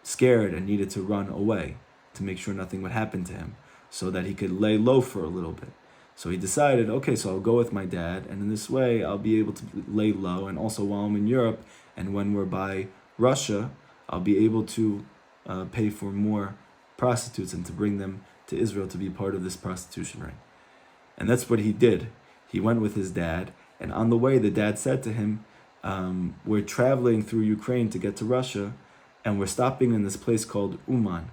A: scared and needed to run away to make sure nothing would happen to him, so that he could lay low for a little bit. So he decided, okay, so I'll go with my dad, and in this way I'll be able to lay low, and also while I'm in Europe and when we're by Russia, I'll be able to pay for more prostitutes and to bring them to Israel to be part of this prostitution ring. And that's what he did. He went with his dad, and on the way the dad said to him, we're traveling through Ukraine to get to Russia, and we're stopping in this place called Uman.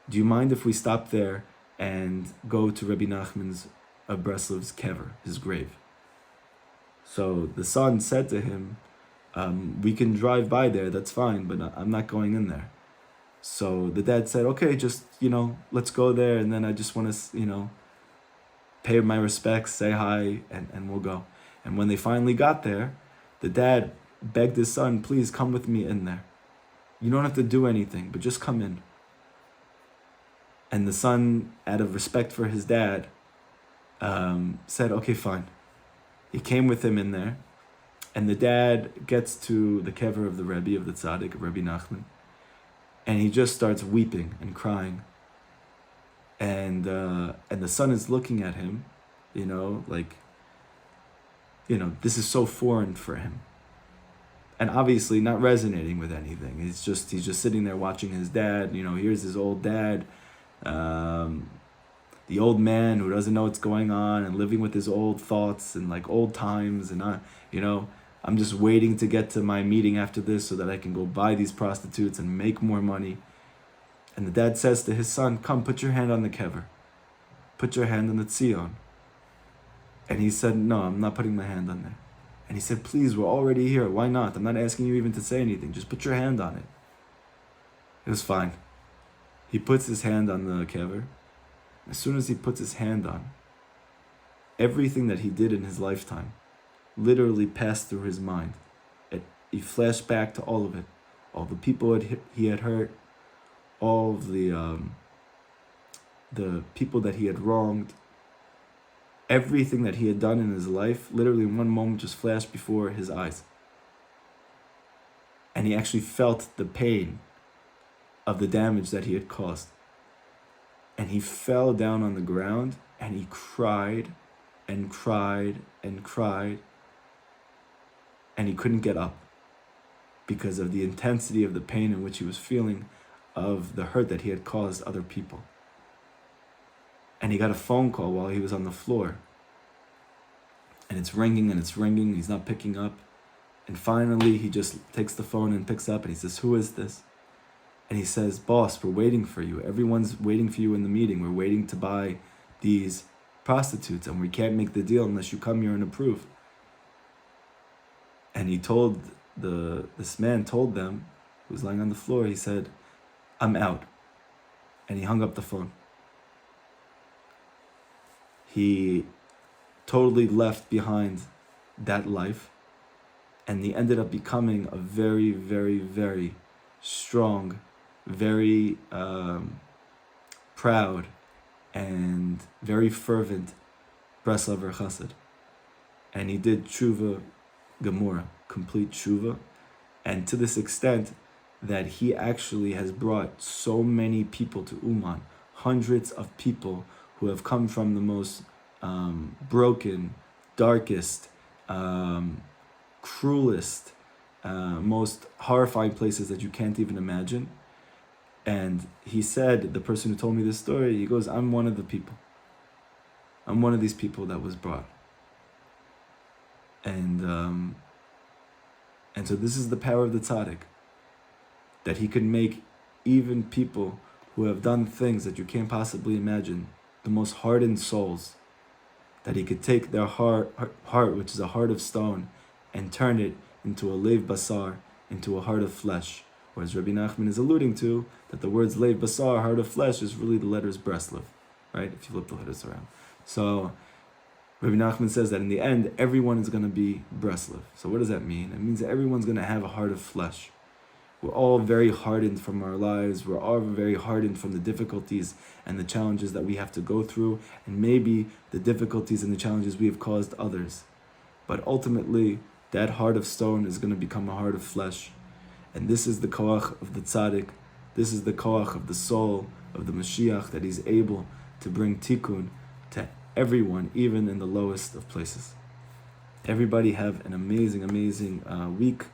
A: Do you mind if we stop there and go to Rabbi Nachman's of Breslov's kever, his grave? So the son said to him, we can drive by there, that's fine, but I'm not going in there. So the dad said, okay, just, let's go there, and then I just want to, pay my respects, say hi, and we'll go. And when they finally got there, the dad begged his son, please come with me in there. You don't have to do anything, but just come in. And the son, out of respect for his dad, said, okay, fine. He came with him in there, and the dad gets to the kever of the Rebbe, of the Tzaddik, of Rabbi Nachman, and he just starts weeping and crying. And the son is looking at him, this is so foreign for him. And obviously not resonating with anything. He's just sitting there watching his dad. Here's his old dad, the old man who doesn't know what's going on and living with his old thoughts and old times. And I'm just waiting to get to my meeting after this so that I can go buy these prostitutes and make more money. And the dad says to his son, come, put your hand on the kever. Put your hand on the tzion. And he said, no, I'm not putting my hand on there. And he said, please, we're already here. Why not? I'm not asking you even to say anything. Just put your hand on it. It was fine. He puts his hand on the kever. As soon as he puts his hand on, everything that he did in his lifetime literally passed through his mind. He flashed back to all of it. All the people he had hurt, all of the people that he had wronged, everything that he had done in his life, literally in one moment just flashed before his eyes. And he actually felt the pain of the damage that he had caused. And he fell down on the ground and he cried and cried and cried. And he couldn't get up because of the intensity of the pain in which he was feeling, of the hurt that he had caused other people. And he got a phone call while he was on the floor. And it's ringing and it's ringing. He's not picking up. And finally, he just takes the phone and picks up and he says, who is this? And he says, boss, we're waiting for you. Everyone's waiting for you in the meeting. We're waiting to buy these prostitutes and we can't make the deal unless you come here and approve. And he told this man told them, who was lying on the floor, he said, I'm out. And he hung up the phone. He totally left behind that life, and he ended up becoming a very, very, very strong, very proud, and very fervent Breslov chassid. And he did tshuva gemura, complete tshuva, and to this extent that he actually has brought so many people to Uman, hundreds of people who have come from the most broken, darkest, cruelest, most horrifying places that you can't even imagine. And he said, the person who told me this story, he goes, I'm one of the people. I'm one of these people that was brought. And so this is the power of the tzaddik, that he can make even people who have done things that you can't possibly imagine, the most hardened souls, that he could take their heart, which is a heart of stone, and turn it into a leiv basar, into a heart of flesh. Or as Rabbi Nachman is alluding to, that the words leiv basar, heart of flesh, is really the letters Breslov, right? If you flip the letters around. So Rabbi Nachman says that in the end, everyone is going to be Breslov. So what does that mean? It means that everyone's going to have a heart of flesh. We're all very hardened from our lives. We're all very hardened from the difficulties and the challenges that we have to go through, and maybe the difficulties and the challenges we have caused others. But ultimately, that heart of stone is going to become a heart of flesh. And this is the koach of the tzaddik. This is the koach of the soul of the Mashiach, that he's able to bring tikkun to everyone, even in the lowest of places. Everybody have an amazing, amazing week.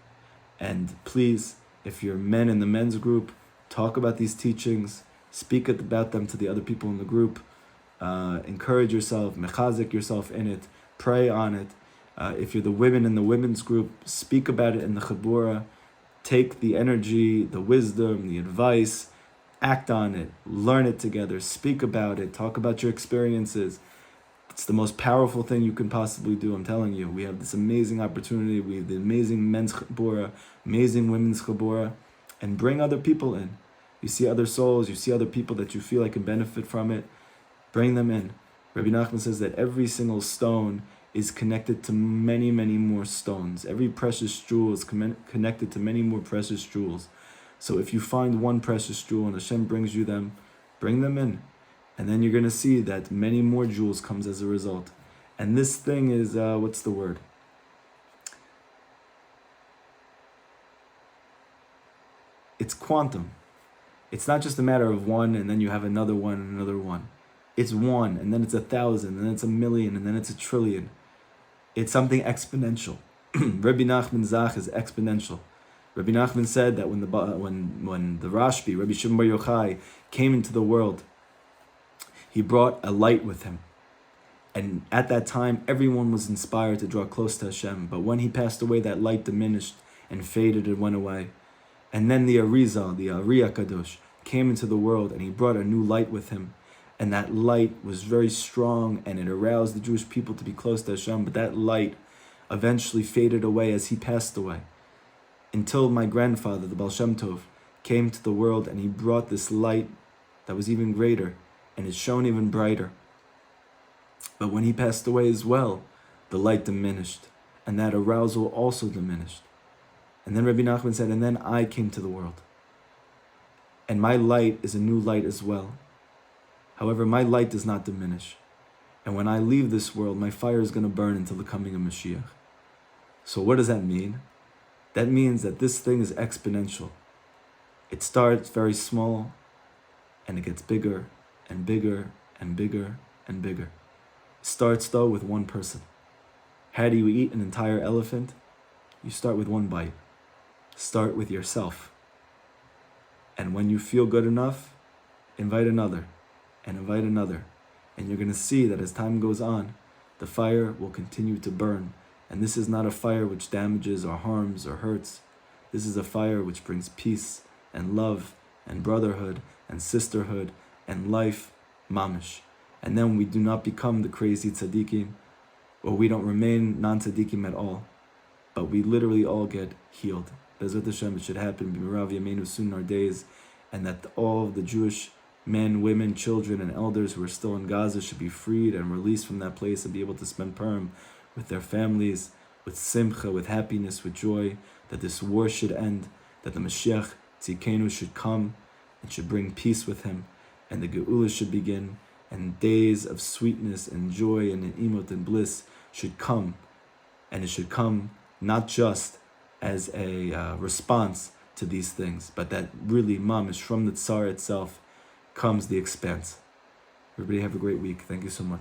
A: And please, if you're men in the men's group, talk about these teachings, speak about them to the other people in the group, encourage yourself, mechazik yourself in it, pray on it. If you're the women in the women's group, speak about it in the chabura, take the energy, the wisdom, the advice, act on it, learn it together, speak about it, talk about your experiences. It's the most powerful thing you can possibly do. I'm telling you, we have this amazing opportunity. We have the amazing men's chabura, amazing women's chabura, and bring other people in. You see other souls, you see other people that you feel like can benefit from it, bring them in. Rabbi Nachman says that every single stone is connected to many, many more stones. Every precious jewel is connected to many more precious jewels. So if you find one precious jewel and Hashem brings you them, bring them in. And then you're going to see that many more jewels comes as a result. And this thing is, what's the word? It's quantum. It's not just a matter of one and then you have another one and another one. It's one and then it's 1,000 and then it's 1,000,000 and then it's 1,000,000,000. It's something exponential. Rabbi Nachman Zach is exponential. Rabbi Nachman said that when the Rashbi, Rabbi Shimon Bar Yochai, came into the world, he brought a light with him. And at that time, everyone was inspired to draw close to Hashem. But when he passed away, that light diminished and faded and went away. And then the Arousal, the Ari HaKadosh, came into the world and he brought a new light with him. And that light was very strong and it aroused the Jewish people to be close to Hashem. But that light eventually faded away as he passed away. Until my grandfather, the Baal Shem Tov, came to the world and he brought this light that was even greater. And it shone even brighter. But when he passed away as well, the light diminished. And that arousal also diminished. And then Rabbi Nachman said, and then I came to the world. And my light is a new light as well. However, my light does not diminish. And when I leave this world, my fire is going to burn until the coming of Mashiach. So what does that mean? That means that this thing is exponential. It starts very small, and it gets bigger and bigger and bigger and bigger. It starts though with one person. How do you eat an entire elephant? You start with one bite. Start with yourself. And when you feel good enough, invite another and invite another. And you're going to see that as time goes on, the fire will continue to burn. And this is not a fire which damages or harms or hurts. This is a fire which brings peace and love and brotherhood and sisterhood and life, mamish. And then we do not become the crazy tzaddikim, or we don't remain non-tzaddikim at all, but we literally all get healed. Bezrat Hashem, it should happen b'mirav yameinu soon in our days, and that all the Jewish men, women, children, and elders who are still in Gaza should be freed and released from that place and be able to spend Purim with their families, with simcha, with happiness, with joy, that this war should end, that the Mashiach Tzidkenu should come and should bring peace with him, and the Geula should begin, and days of sweetness and joy and imot and bliss should come. And it should come not just as a response to these things, but that really, mamish, from the Tsar itself comes the expanse. Everybody have a great week. Thank you so much.